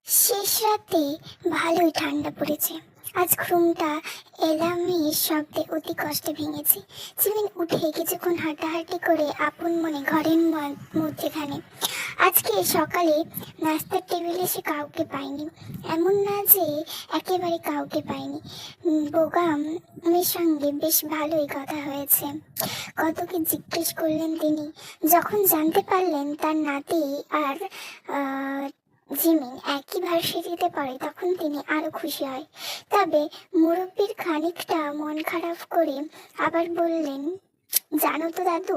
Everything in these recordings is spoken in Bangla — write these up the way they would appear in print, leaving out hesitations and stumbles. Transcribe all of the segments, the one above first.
শেষ রাতে ভালোই ঠান্ডা পড়েছে। আজ ঘুমটা এলার্মের শব্দে অতি কষ্টে ভেঙেছে। জিমিন উঠে কিছুক্ষণ হাঁটাহাঁটি করে আপন মনে ঘরের মধ্যেখানে। আজকে সকালে নাস্তার টেবিলে সে কাউকে পায়নি। এমন না যে একেবারে কাউকে পায়নি। বোগামের সঙ্গে বেশ ভালোই কথা হয়েছে। কত কি জিজ্ঞেস করলেন তিনি। যখন জানতে পারলেন তার নাতি আর জিমিন একই ভার্সিটিতে পড়ে তখন তিনি আরো খুশি হয়। তবে মুরব্বির খানিকটা মন খারাপ করে আবার বললেন, জানো তো দাদু,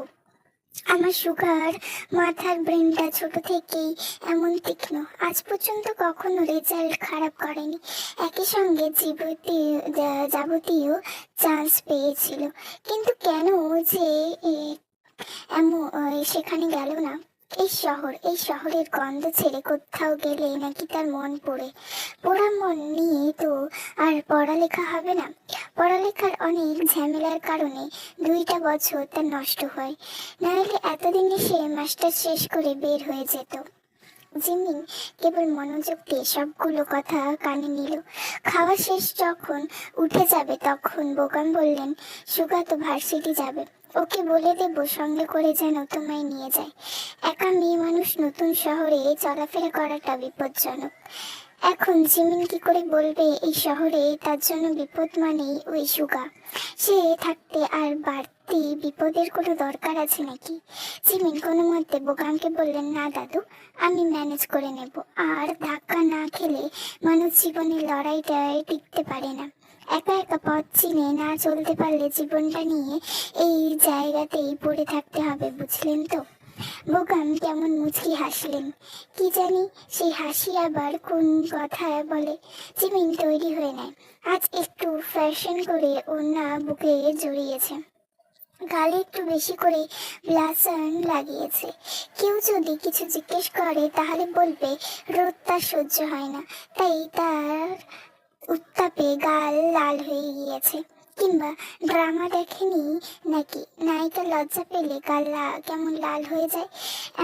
আমার সুগার মাথার ব্রেনটা ছোট থেকেই এমন তীক্ষ্ণ, আজ পর্যন্ত কখনো রেজাল্ট খারাপ করেনি। একই সঙ্গে যাবতীয় চান্স পেয়েছিল, কিন্তু কেন যে এমন সেখানে গেল না। এই শহরের গন্ধ ছেড়ে কোথাও গেলে নাকি তার মন পোড়া মন নিয়ে তো আর পড়ালেখা হবে না। পড়ালেখার অনেক ঝামেলার কারণে 2টা বছর তার নষ্ট হয়, নাহলে এতদিনে সে মাস্টার শেষ করে বের হয়ে যেত। জিমিন কেবল মনোযোগ দিয়ে সবগুলো কথা কানে নিল। খাওয়া শেষ যখন উঠে যাবে তখন বোগাম বললেন, সুগা তো ভার্সিটি যাবে, ওকে বলে দেব সঙ্গে করে যেন তোমায় নিয়ে যায়। একা মেয়ে মানুষ নতুন শহরে চলাফেরা করাটা বিপজ্জনক। এখন জিমিন কি করে বলবে এই শহরে তার জন্য বিপদ মানেই ওই সুগা। সে থাকতে আর বাড়তি বিপদের কোনো দরকার আছে নাকি? জিমিন কোনো মতে বোগামকে বললেন, না দাদু, আমি ম্যানেজ করে নেব। আর ধাক্কা না খেলে মানুষ জীবনের লড়াইটায় টিকতে পারে না। একা একা পথ চিনে না চলতে পারলে জীবনটা নিয়ে এই জায়গাতেই পড়ে থাকতে হবে, বুঝলেন তো? বোগাম কেমন মুচকি হাসলেন। কি জানি সেই হাসি আবার কোন কথা বলে। জিমিন তৈরি হয়ে নেয়। আজ একটু ফ্যাশন করে ওড়না বুকে জড়িয়েছে, গালে একটু বেশি করে ব্লাসার লাগিয়েছে। কেউ যদি কিছু জিজ্ঞেস করে তাহলে বলবে রোদ তার সহ্য হয় না, তাই তার উত্তাপে গাল লাল হয়ে গিয়েছে। কিংবা ড্রামা দেখেনি নাকি, নায়িকা লজ্জা পেলে গাল কেমন লাল হয়ে যায়,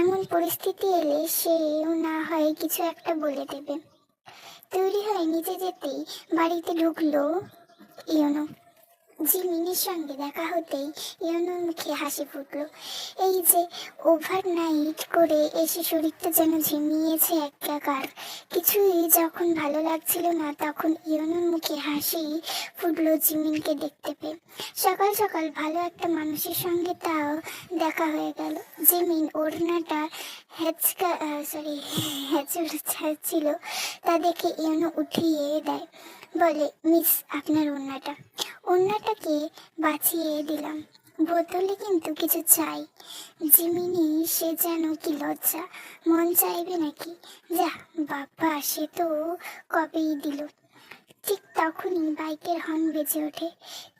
এমন পরিস্থিতি এলে সেও না হয় কিছু একটা বলে দেবে। তৈরি হয়ে নিচে যেতেই বাড়িতে ঢুকলো ইয়নো। জিমিনের সঙ্গে দেখা হতেই ইয়নোর মুখে হাসি ফুটলো। এই যে ওভারনাইট করে এসে শরীরটা যেন ঝিমিয়েছে একাকার। কিছুই যখন ভালো লাগছিল না তখন ইয়নোর মুখে হাসি ফুটলো জিমিনকে দেখতে পেয়ে। সকাল সকাল ভালো একটা মানুষের সঙ্গে তাও দেখা হয়ে গেল। জিমিন ওড়নাটা হ্যাচড়াচ্ছিল, তা দেখে ইয়নো উঠিয়ে দেয়, বলে, মিস, আপনার ওড়নাটাকে বাঁচিয়ে দিলাম, বোতলে কিন্তু কিছু চাই। জিমিনি সে যেন কি লজ্জা, মন চাইবে নাকি? যা বাবা, সে তো কবেই দিল। ঠিক তখনই বাইকের হর্ন বেজে ওঠে।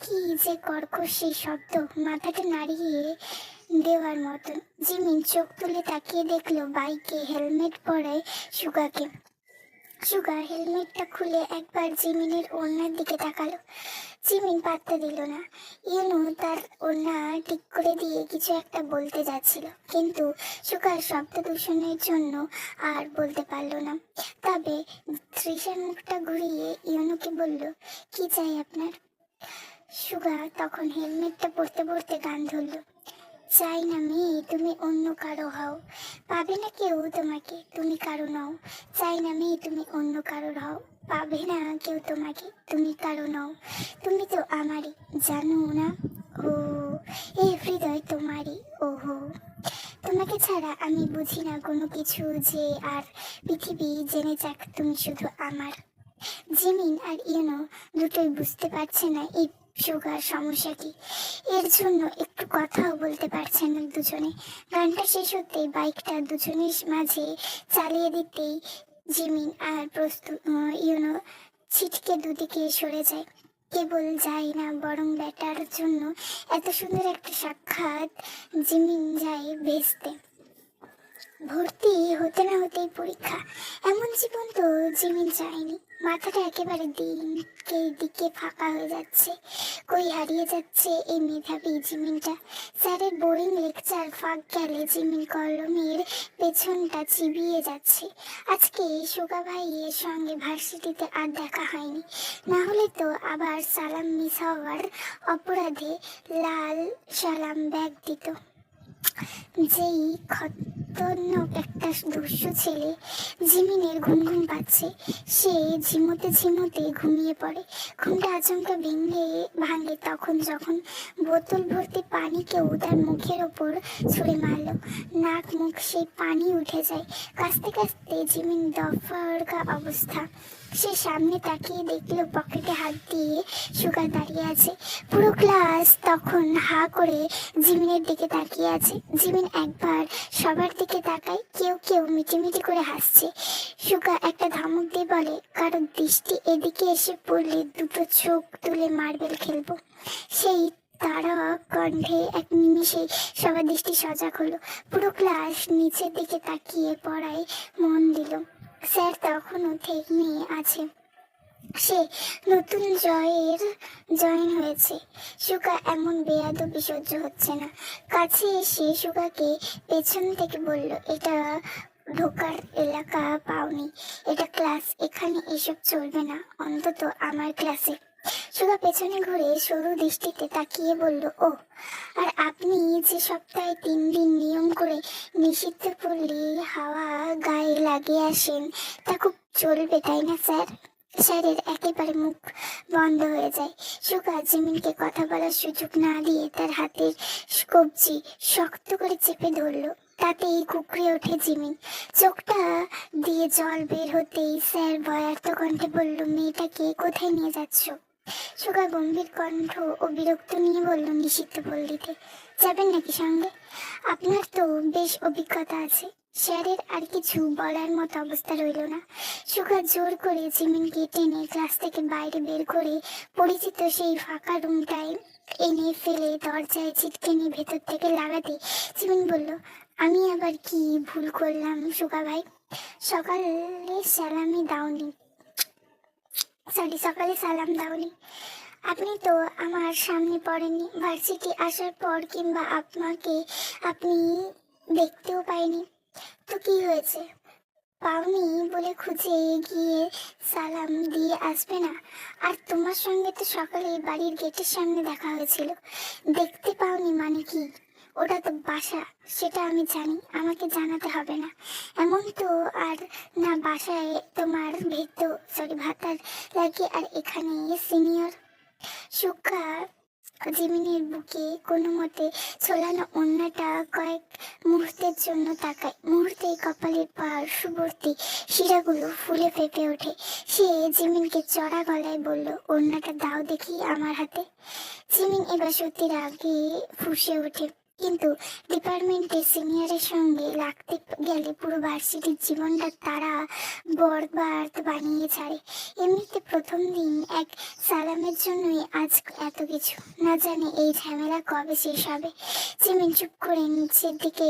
কি যে কর্কশ সেই শব্দ, মাথাটা নাড়িয়ে দেওয়ার মতন। জিমিন চোখ তুলে তাকিয়ে দেখলো বাইকে হেলমেট পরায় সুগাকে। সুগা হেলমেটটা খুলে একবার জিমিনের ওড়নার দিকে তাকালো। জিমিন পাত্তা দিল না। ইউনু তার ওড়না ঠিক করে দিয়ে কিছু একটা বলতে যাচ্ছিল, কিন্তু সুগার শব্দ দূষণের জন্য আর বলতে পারল না। তবে তৃষার মুখটা ঘুরিয়ে ইউনুকে বলল, কি চাই আপনার? সুগা তখন হেলমেটটা পরতে পরতে গান ধরল, চাই না মেয়ে তুমি অন্য কারো হও, পাবে না কেউ তোমাকে, তুমি কারো নও। চাই না মেয়ে তুমি অন্য কারোর হও, পাবে না কেউ তোমাকে, তুমি কারো নও। তুমি তো আমারই, জানো না? ও, এই হৃদয় তোমারই, ওহো। তোমাকে ছাড়া আমি বুঝি না কোনো কিছু, যে আর পৃথিবী জেনে যাক তুমি শুধু আমার। জিমিন আর ইউনো দুটোই বুঝতে পারছে না এই সুগার সমস্যা কি। এর জন্য একটু কথাও বলতে পারছে না দুজনে। গানটা শেষ হতেই বাইকটা দুজনের মাঝে চালিয়ে দিতেই জিমিন আর ইউনো ছিটকে দুদিকে সরে যায়। কেবল যায় না, বরং ব্যাটার জন্য এত সুন্দর একটা সাক্ষাৎ জিমিন যায় ভেস্তে। ভর্তি হতে না হতেই পরীক্ষা, এমন জীবন তো জিমিন চায়নি। মাথাটা একেবারে দিকে দিকে ফাঁকা হয়ে যাচ্ছে। কই হারিয়ে যাচ্ছে এই মেধাবী জিমিনটা। স্যারের বোরিং লেকচার ফাঁক গেলে জিমিন কলমের পেছনটা চিবিয়ে যাচ্ছে। আজকে সুগা ভাইয়ের সঙ্গে ভার্সিটিতে আর দেখা হয়নি, না হলে তো আবার সালাম মিস হওয়ার অপরাধে লাল সালাম ব্যাগ দিত। যেই খতরনাক একটা দুষ্টু ছেলে। জিমিনের ঘুম ঘুম পাচ্ছে, সে ঝিমোতে ঝিমোতে ঘুমিয়ে পড়ে। ঘুমটা আচমকা ভাঙে তখন যখন বোতল ভর্তি পানি কেউ তার মুখের ওপর ছুঁড়ে মারল। নাক মুখ সেই পানি উঠে যায়। কাঁচতে কাঁচতে জিমিন দফারকা অবস্থা। সে সামনে তাকিয়ে দেখলো পকেটে হাত দিয়ে সুগা দাঁড়িয়ে আছে। পুরো ক্লাস তখন হা করে জিমিনের দিকে তাকিয়ে আছে। জিমিন একবার সবার দিকে তাকায়, কেউ কেউ মিটিমিটি করে হাসছে। সুগা একটা ধমক দিয়ে বলে, কারোর দৃষ্টি এদিকে এসে পড়লে দুটো চোখ তুলে মার্বেল খেলবো। সেই তারা কণ্ঠে এক নিমেষে সবার দৃষ্টি সজাগ হলো। পুরো ক্লাস নিচের দিকে তাকিয়ে পড়ায় মন দিল। স্যার তখনও থেমে আছে। সে নতুন জয়েন হয়েছে। সুগা এমন বেয়াদবি সহ্য হচ্ছে না। কাছে এসে সুগাকে পেছন থেকে বলল, এটা ঢোকার এলাকা পাওনি, এটা ক্লাস, এখানে এসব চলবে না, অন্তত আমার ক্লাসে। সুগা পেছনে ঘুরে সরু দৃষ্টিতে তাকিয়ে বলল, ও, আর আপনি যে সপ্তাহে 3 দিন নিয়ম করে নিষিদ্ধ পড়লে হাওয়া গায়ে লাগিয়ে আসেন, তা খুব চলবে তাই না স্যার? স্যারের একেবারে মুখ বন্ধ হয়ে যায়। সুগা জিমিনকে কথা বলার সুযোগ না দিয়ে তার হাতের কবজি শক্ত করে চেপে ধরলো। তাতেই কুকড়ে ওঠে জিমিন। চোখটা দিয়ে জল বের হতেই স্যার ভয়ার্থ কণ্ঠে বলল, মেয়েটাকে কোথায় নিয়ে যাচ্ছ? সুগা গম্ভীর কণ্ঠ ও বিরক্ত নিয়ে বলল, নিষিদ্ধ পল্লীতে। যাবেন নাকি সঙ্গে? আপনার তো বেশ অভিজ্ঞতা আছে। স্যারের আর কিছু বলার মতো অবস্থা রইল না। সুগা জোর করে জিমিনকে টেনে ক্লাস থেকে বাইরে বের করে পরিচিত সেই ফাঁকা রুমটায় এনে ফেলে দরজায় ছিটকেনি ভেতর থেকে লাগাতে জিমিন বলল, আমি আবার কি ভুল করলাম সুগা ভাই? সকালে সালামি দাওনি সকালে সালাম দাওনি। আপনি তো আমার সামনে পড়েননি, ভার্সিটি আসার পর কিংবা আপনাকে আপনি দেখতেও পাইনি, তো কি হয়েছে? পাওনি বলে খুঁজে গিয়ে সালাম দিয়ে আসবে না? আর তোমার সঙ্গে তো সকালে বাড়ির গেটের সামনে দেখা হয়েছিল, দেখতে পাওনি মানে কি? ওটা তো বাসা, সেটা আমি জানি, আমাকে জানাতে হবে না। এমন তো আর না বাসায় তোমার ভাতার লাগে আর এখানে সিনিয়র। সুখা জিমিনের বুকে কোনো মতে ছোলানো ওড়নাটা কয়েক মুহূর্তের জন্য তাকায়। মুহূর্তেই কপালের পার্শ্ববর্তী শিরাগুলো ফুলে ফেঁপে ওঠে। সে জিমিনকে চড়া গলায় বলল, ওড়নাটা দাও দেখি আমার হাতে। জিমিন এবার সত্যি রাগে ফুঁসে ওঠে, কিন্তু ডিপার্টমেন্টের সিনিয়রের সঙ্গে লাগতে গেলে পুরো ভার্সিটির জীবনটা তারা বরবাদ বানিয়ে ছাড়ে। এমনিতে প্রথম দিন এক সালামের জন্যই আজ এত কিছু, না জানে এই ঝামেলা কবে শেষ হবে। জিমিন চুপ করে নিচের দিকে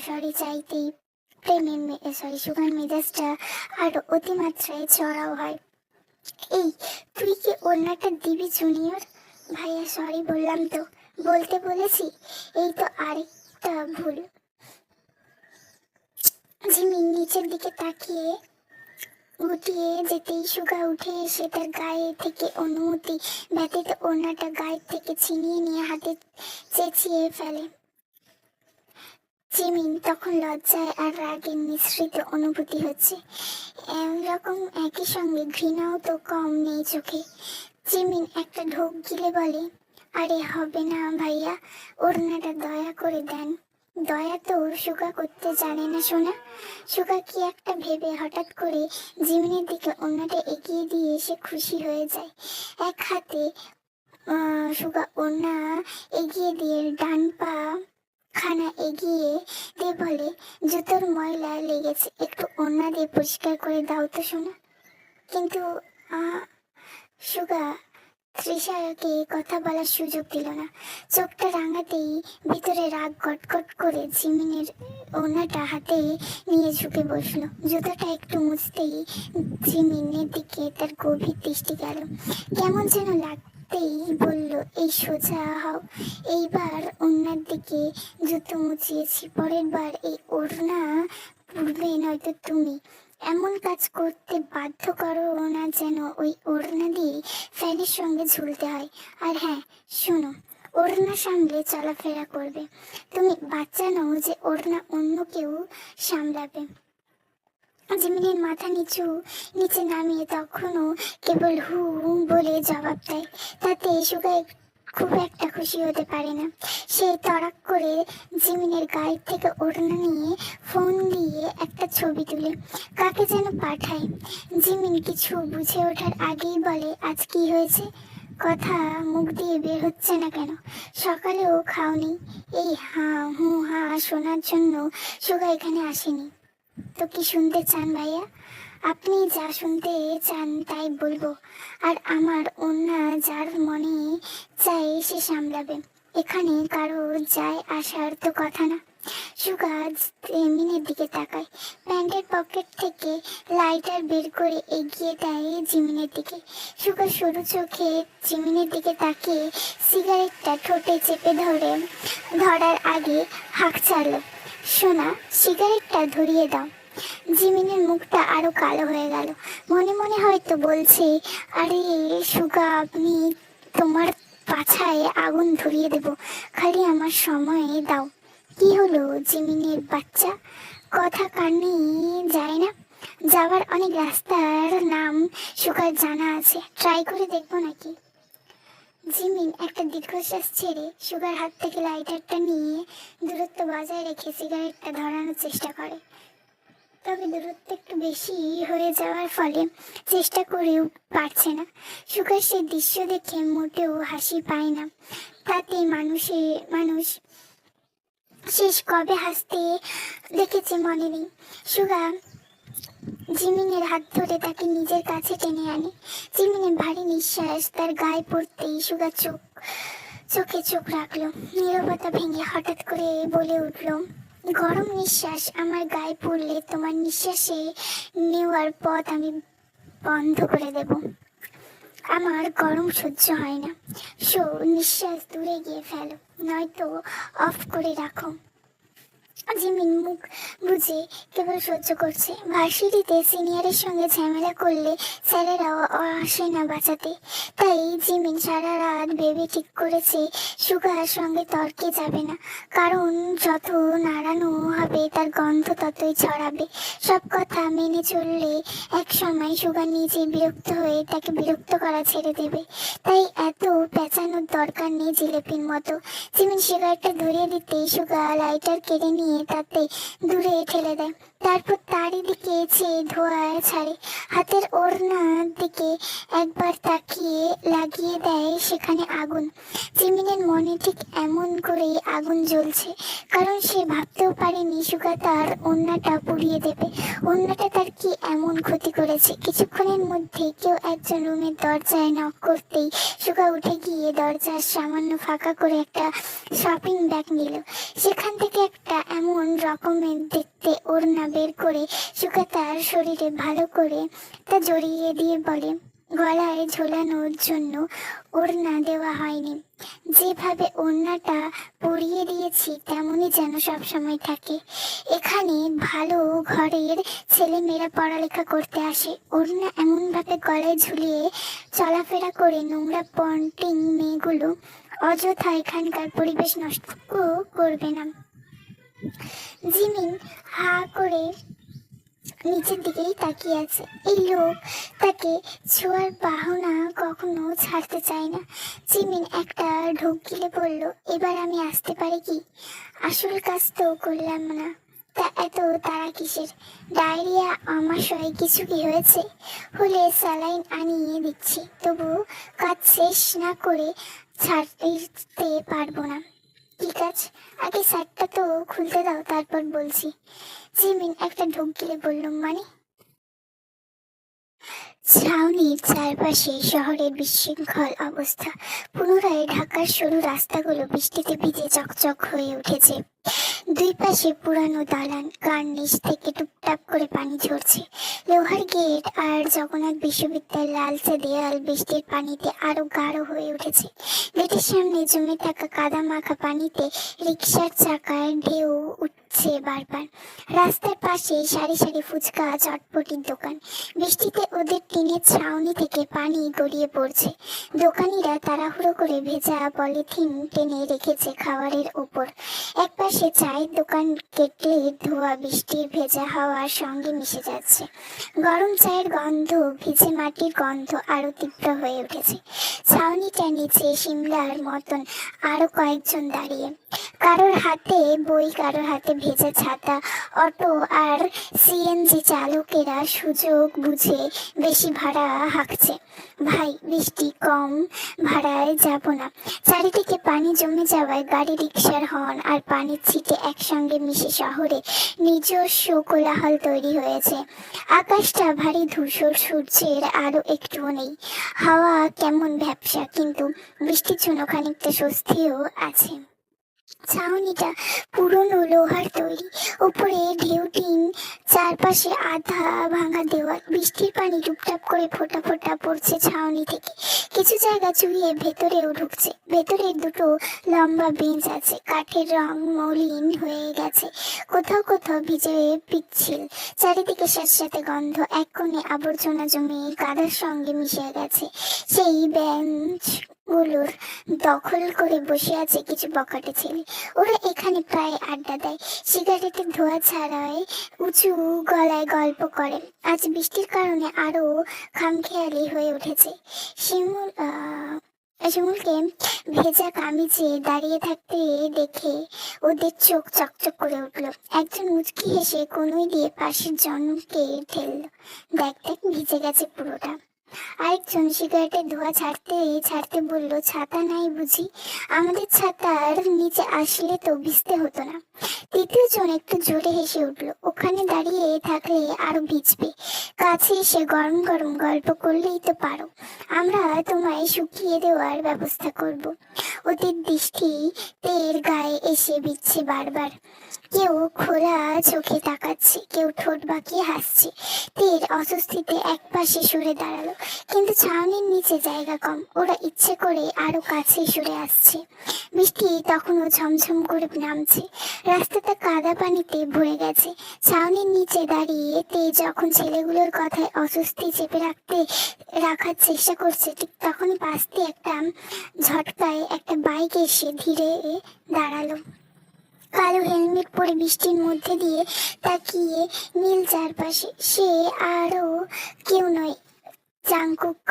সরি চাইতেই সুগার মেজাজটা আরো অতিমাত্রায় চড়াও হয়। এই, তুই কি ওড়নাটা দিবি জুনিয়র? ভাইয়া সরি বললাম তো, বলতে বলেছি, এই তো আরেকটা ভুল। জিমিন নিচের দিকে তাকিয়ে গুটিয়ে যেতেই সুগা উঠে এসে তার গায়ে থেকে অনুমতি ব্যতীত ওড়নাটা গায়ের থেকে ছিনিয়ে নিয়ে হাতে চেঁচিয়ে ফেলে। জিমিন তখন লজ্জায় আর রাগের মিশ্রিত অনুভূতি হচ্ছে, এরকম একই সঙ্গে ঘৃণাও তো কম নেই চোখে। জিমিন একটা ঢোক গিলে বলে, আরে হবে না ভাইয়া, ওড়নাটা দয়া করে দেন। দয়া তো সুগা করতে জানে না শোনা। সুগা কি একটা ভেবে হঠাৎ করে জিমিনের দিকে ওড়নাটা এগিয়ে দিয়ে সে খুশি হয়ে যায়। এক হাতে সুগা ওড়না এগিয়ে দিয়ে ডান পা খানা এগিয়ে দিয়ে বলে, জুতোর ময়লা লেগেছে, একটু ওড়না দিয়ে পরিষ্কার করে দাও তো শোনা। কিন্তু সুগা তৃষাকে কথা বলার সুযোগ দিল না। চোখটা রাঙাতেই ভিতরে রাগ গটগট করে জিমিনের ওড়নাটা হাতে নিয়ে ঝুঁকে বসলো। জুতোটা একটু মুছতেই জিমিনের দিকে তার গভীর দৃষ্টি গেল। কেমন যেন লাগতেই বলল, এই সোজা হও, এইবার ওড়নার দিকে। জুতো মুছিয়েছি, পরের বার এই ওড়না পূর্বে নয়তো তুমি এমন কাজ করতে বাধ্য করো না যেন ওই ওড়না দিয়ে ফ্যানের সঙ্গে ঝুলতে হয়। আর হ্যাঁ শোনো, ওড়না সামলে চলাফেরা করবে। তুমি বাচ্চা নও যে ওড়না অন্য কেউ সামলাবে। জিমিনের মাথা নিচে নামিয়ে তখনও কেবল হু বলে জবাব দেয়। তাতে সুগায় খুব একটা খুশি হতে পারে না। সে তড়াক করে জিমিনের গায়ের থেকে ওড়না নিয়ে ফোন দিয়ে একটা ছবি তুলে কাকে যেন পাঠায়। জিমিন কিছু বুঝে ওঠার আগেই বলে, আজ কি হয়েছে? কথা মুখ দিয়ে বের হচ্ছে না কেন? সকালেও খাওনি? এই হাঁ হু হা শোনার জন্য সুগা এখানে আসেনি তো। কি শুনতে চান ভাইয়া? আপনি যা শুনতে চান তাই বলবো। আর আমার অন্যা যার মনে চাই সে সামলাবে, এখানে কারো যায় আসার তো কথা না। সুগা জিমিনের দিকে তাকায়, প্যান্টের পকেট থেকে লাইটার বের করে এগিয়ে দেয় জিমিনের দিকে। সুগা সরু চোখে জিমিনের দিকে তাকিয়ে সিগারেটটা ঠোঁটে চেপে ধরার আগে হাঁক ছাড়ল, সোনা সিগারেটটা ধরিয়ে দাও। জিমিনের মুখটা আরো কালো হয়ে গেল। মনে মনে হয়তো বলছে, আরে সুগা, আপনি তোমার পাছায় আগুন ধরিয়ে দেব, খালি আমার সময় দাও। কি হলো জিমিনের বাচ্চা, কথা কানে যায় না? যাওয়ার অনেক রাস্তার নাম সুগার জানা আছে, ট্রাই করে দেখবো নাকি? জিমিন একটা দীর্ঘশ্বাস ছেড়ে সুগার হাত থেকে লাইটারটা নিয়ে দূরত্ব বজায় রেখে সিগারেটটা ধরানোর চেষ্টা করে। তবে দূরত্ব একটু বেশি হয়ে যাওয়ার ফলে চেষ্টা করেও পারছে না। সুগার সে দৃশ্য দেখে মোটেও হাসি পায় না। তাতে মানুষ শেষ কবে হাসতে দেখেছে মনে নেই। সুগা জিমিনের হাত ধরে তাকে নিজের কাছে টেনে আনে। জিমিনের ভারী নিঃশ্বাস তার গায়ে পড়তেই সুগা চোখে চোখ রাখলো। নীরবতা ভেঙে হঠাৎ করে বলে উঠল, গরম নিঃশ্বাস আমার গায়ে পড়লে তোমার নিঃশ্বাসে নেওয়ার পথ আমি বন্ধ করে দেব। আমার গরম সহ্য হয় না। নিঃশ্বাস দূরে গিয়ে ফেলো, নয়তো অফ করে রাখো। জিমিন মুখ বুঝে কেবল সহ্য করছে। ভার্সিটিতে সিনিয়রের সঙ্গে ঝামেলা করলে স্যারেরাও আসে না বাঁচাতে। তাই জিমিন সারা রাত ভেবে ঠিক করেছে সুগার সঙ্গে তর্কে যাবে না, কারণ যত নাড়ানো হবে তার গন্ধ ততই ছড়াবে। সব কথা মেনে চললে এক সময় সুগার নিজে বিরক্ত হয়ে তাকে বিরক্ত করা ছেড়ে দেবে। তাই এত পেঁচানোর দরকার নেই জিলেপির মতো। জিমিন সিগারেটটা ধরিয়ে দিতেই সুগা লাইটার কেড়ে নিয়ে তাতে দূরে ঠেলে দেয়। তারপর তারই দিকে চেয়ে ধোঁয়া ছাড়ে। হাতের ওড়নার দিকে একবার তাকিয়ে লাগিয়ে দেয় সেখানে আগুন। জিমিনের মনে ঠিক এমন করেই আগুন জ্বলছে, কারণ সে ভাবতেও পারেনি সুগা তার ওড়নাটা পুড়িয়ে দেবে। ওড়নাটা তার কি এমন ক্ষতি করেছে? কিছুক্ষণের মধ্যে কেউ একজন রুমের দরজায় নক করতেই সুগা উঠে গিয়ে দরজার সামান্য ফাঁকা করে একটা শপিং ব্যাগ নিল। সেখান থেকে একটা এমন রকমের দেখতে ওড়না বের করে সুগা তার শরীরে ভালো করে তা জড়িয়ে দিয়ে বলে, গলায় ঝোলানোর জন্য ওড়না দেওয়া হয়নি, যেভাবে ওড়নাটা পরিয়ে দিয়েছি তেমনই যেন সবসময় থাকে। এখানে ভালো ঘরের ছেলেমেয়েরা পড়ালেখা করতে আসে। ওড়না এমনভাবে গলায় ঝুলিয়ে চলাফেরা করে নোংরা পন্টিং মেয়েগুলো অযথা এখানকার পরিবেশ নষ্ট করবে না। জিমিন হা করে নিচের দিকেই তাকিয়ে আছে। এই লোক তাকে ছোঁয়ার বাহনা কখনো ছাড়তে চায় না। জিমিন একটা ঢোক গিলে বলল, এবার আমি আসতে পারি কি? আসল কাজ তো করলাম না, তা এত তারা কিসের? ডায়রিয়া আমাশয় কিছু কি হয়েছে? হলে স্যালাইন আনিয়ে দিচ্ছি, তবু কাজ শেষ না করে ছাড়তে পারবো না। ঠিক আছে, আগে শার্টটা তো খুলতে দাও, তারপর বলছি। জিমিন একটা ঢোক গিলে বলল, মানে? ছাউনির চারপাশে শহরের বিশৃঙ্খল অবস্থা। পুনরায় ঢাকার সরু রাস্তাগুলো বৃষ্টিতে ভিজে চকচক হয়ে উঠেছে। দুই পাশে পুরানো দালান, কার্নিশ থেকে টুপটাপ করে পানি ঝরছে। লোহার গেট আর জগন্নাথ বিশ্ববিদ্যালয়ের লালচে দেয়াল বৃষ্টির পানিতে আরো গাঢ় হয়ে উঠেছে। গেটের সামনে জমে থাকা কাদা মাখা পানিতে রিকশার চাকায় ঢেউ উঠছে বারবার। রাস্তার পাশে সারি সারি ফুচকা চটপটির দোকান। বৃষ্টিতে ওদের টিনের ছাউনি থেকে পানি গড়িয়ে পড়ছে। দোকানিরা তাড়াহুড়ো করে ভেজা পলিথিন টেনে রেখেছে খাবারের ওপর। একপাশে চায়ের দোকান কেটলির ধোয়া বৃষ্টির ভেজা হাওয়ার সঙ্গে মিশে যাচ্ছে। গরম চায়ের গন্ধ, ভিজে মাটির গন্ধ আরো তীব্র হয়ে উঠেছে। ছাউনিটা নিচে সিমলার মতন আরো কয়েকজন দাঁড়িয়ে, কারোর হাতে বই, কারোর হাতে ভেজা ছাতা। অটো আর সিএনজি চালকেরা সুযোগ বুঝে বেশি ভাড়া হাঁকছে। ভাই, বৃষ্টি কম, ভাড়ায় যাব না। চারিদিকে পানি জমে যাওয়ায় গাড়ি, রিকশার হর্ন আর পানির ছিটে একসঙ্গে মিশে শহরে নিজস্ব কোলাহল তৈরি হয়েছে। আকাশটা ভারী ধূসর, সূর্যের আলো একটুও নেই। হাওয়া কেমন ভ্যাপসা, কিন্তু বৃষ্টির জন্য খানিকটা স্বস্তিও আছে। ছাউনিটা পুরনো লোহার তৈরি, উপরে ঢেউ টিন, চারপাশে আধা ভাঙা দেওয়াল। বৃষ্টির পানি টুপটাপ করে ফোঁটা ফোঁটা পড়ছে ছাউনি থেকে। কিছু জায়গা চুইয়ে ভেতরেও ঢুকছে। ভেতরে দুটো লম্বা বেঞ্চ আছে, কাঠের রং মলিন হয়ে গেছে, কোথাও কোথাও ভিজে পিচ্ছিল। চারিদিকে স্যাঁতস্যাঁতে গন্ধ, এক কোণে আবর্জনা জমে কাদার সঙ্গে মিশে গেছে। সেই বেঞ্চ গুলোর দখল করে বসে আছে কিছু বখাটে ছেলে। ওরা এখানে প্রায় আড্ডা দেয়, সিগারেটের ধোঁয়া ছাড়ায় উঁচু গলায় গল্প করে। আজ বৃষ্টির কারণে আরো খামখেয়ালি হয়ে উঠেছে। শিমুলকে ভেজা কামিজে দাঁড়িয়ে থাকতে দেখে ওদের চোখ চকচক করে উঠল। একজন মুচকি হেসে কনুই দিয়ে পাশের জনকে ঠেললো। দেখ দেখ, ভিজে গেছে পুরোটা। আরেকজন সিগারেটের ধোঁয়া ছাড়তে ছাড়তে বলল, ছাতা নাই বুঝি? আমাদের ছাতার নিচে আসলে তো ভিজতে হতো না। তৃতীয় জন একটু জোরে হেসে উঠল, ওখানে দাঁড়িয়ে থাকলে আরো ভিজবে, কাছে এসে গরম গরম গল্প করলেই তো পারো, আমরা তোমায় শুকিয়ে দেওয়ার ব্যবস্থা করব। ওদের দৃষ্টি তের গায়ে এসে বিচ্ছে বারবার। কেউ খোলা চোখে তাকাচ্ছে, কেউ ঠোঁট বাঁকিয়ে হাসছে। তের অস্বস্তিতে একপাশে সরে দাঁড়ালো, কিন্তু ছাউনির নিচে জায়গা কম, ওরা ইচ্ছে করে আরো কাছে সরে আসছে। বৃষ্টি তখনও ঝমঝম করে নামছে, রাস্তাটা কাদা পানিতে ভরে গেছে। ছাউনির নিচে দাঁড়িয়ে তে যখন ছেলেগুলোর কথায় অস্বস্তি চেপে রাখার চেষ্টা করছে, ঠিক তখনই পাশ দিয়ে একটা ঝটকায় একটা বাইক এসে ধীরে দাঁড়ালো। কালো হেলমেট পরে বৃষ্টির মধ্যে দিয়ে তাকিয়ে নীল চারপাশে, সে আরো কেউ নয়, জাংকুক।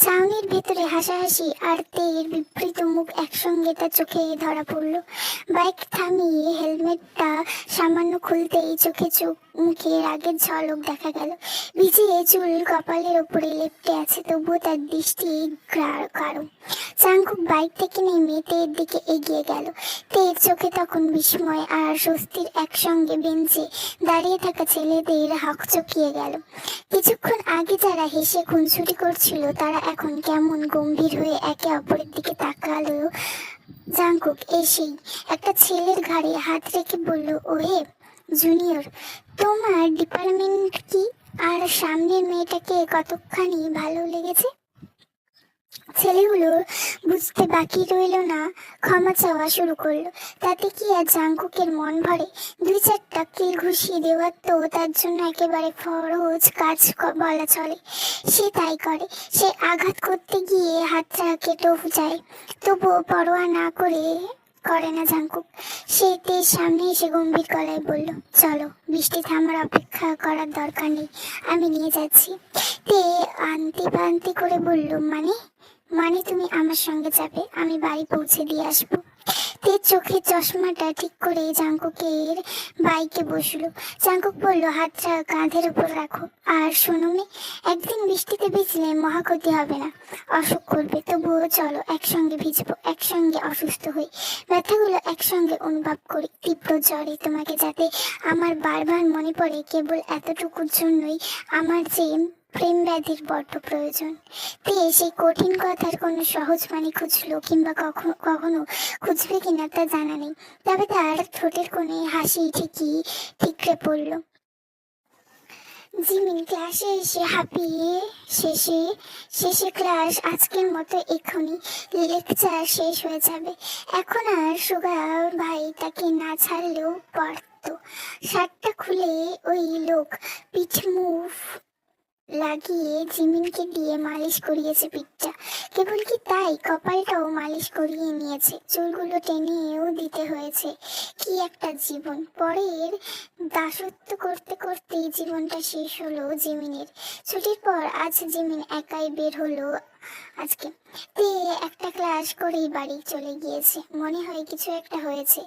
ছাউনির ভেতরে হাসাহাসি আর তের বিবৃত মুখ একসঙ্গে তার চোখে ধরা পড়লো। বাইক থামিয়ে হেলমেটটা সামান্য খুলতেই চোখে মুখে রাগের ঝলক দেখা গেল। ভিজে চুল কপালের ওপরে লেপ্টে আছে, তবুও তার দৃষ্টি কারো। চাঙ্কুক বাইক থেকে নেমে তের দিকে এগিয়ে গেল। তের চোখে তখন বিস্ময় আর স্বস্তির একসঙ্গে বেঞ্চে দাঁড়িয়ে থাকা ছেলেদের হকচকিয়ে গেল। কিছুক্ষণ আগে যারা হেসে খুনসুটি করছিল, তারা এখন কেমন গম্ভীর হয়ে একে অপরের দিকে তাকালো। জাংকুক এসেই একটা ছেলের ঘাড়ে হাত রেখে বলল, ওহে জুনিয়র, তোমার ডিপার্টমেন্ট কি? আর সামনের মেয়েটাকে কতখানি ভালো লেগেছে? ছেলেগুলো বুঝতে বাকি রইল না, ক্ষমা চাওয়া শুরু করলো। তাতে কি আর জাংকুকের মন ভরে? 2-4টা কিল ঘুষিয়ে দেওয়ার তো তার জন্য একেবারে ফরজ কাজ বলা চলে। সে তাই করে। সে আঘাত করতে গিয়ে হাতটা কেটেও যায়, তবুও পরোয়া না করে না জাংকুক। সে তের সামনে এসে গম্ভীর গলায় বলল, চলো, বৃষ্টি থামার অপেক্ষা করার দরকার নেই, আমি নিয়ে যাচ্ছি। তে আন্তি পান্তি করে বলল, মানে তুমি আমার সঙ্গে যাবে? আমি বাড়ি পৌঁছে দিয়ে আসবো। তের চোখের চশমাটা ঠিক করে জাংকুকের বাইকে বসলো। জাংকুক বলল, হাতটা কাঁধের উপর রাখো। আর শোনো মেয়ে, একদিন বৃষ্টিতে ভিজলে মহা ক্ষতি হবে না, অসুখ করবে, তবুও চলো, একসঙ্গে ভিজবো, একসঙ্গে অসুস্থ হই, ব্যথাগুলো একসঙ্গে অনুভব করি, তীব্র জ্বরে তোমাকে যাতে আমার বারবার মনে পড়ে, কেবল এতটুকুর জন্যই আমার যে প্রেম ব্যাধির বড্ড প্রয়োজন। তে সেই কঠিন কথার কোনো সহজ মানে খুঁজলো, কিংবা কখনো কখনো খুঁজবে কিনা তা জানা নেই। তবে তার ঠোঁটের কোণে হাসি ঠিকই ঠিকরে পড়ল। জিমিন ক্লাসে এসে হাঁপিয়ে শেষে শেষে ক্লাস আজকের মতো এক্ষুনি লেকচার শেষ হয়ে যাবে। এখন আর সুগা ভাই তাকে না ছাড়লেও পারতো। শার্টটা খুলে ওই লোক পিঠ মুভ লাগিয়ে জিমিনকে দিয়ে মালিশ করিয়েছে পিঠটা। কেবল কি তাই, কপালটাও মালিশ করিয়ে নিয়েছে, চুলগুলো টেনেও দিতে হয়েছে। কি একটা জীবন! পরের দাসত্ব করতে করতেই জীবনটা শেষ হলো জিমিনের। ছুটির পর আজ জিমিন একাই বের হলো আজকে। তে একটা ক্লাস করেই বাড়ি চলে গিয়েছে। মনে হয় কিছু একটা হয়েছে।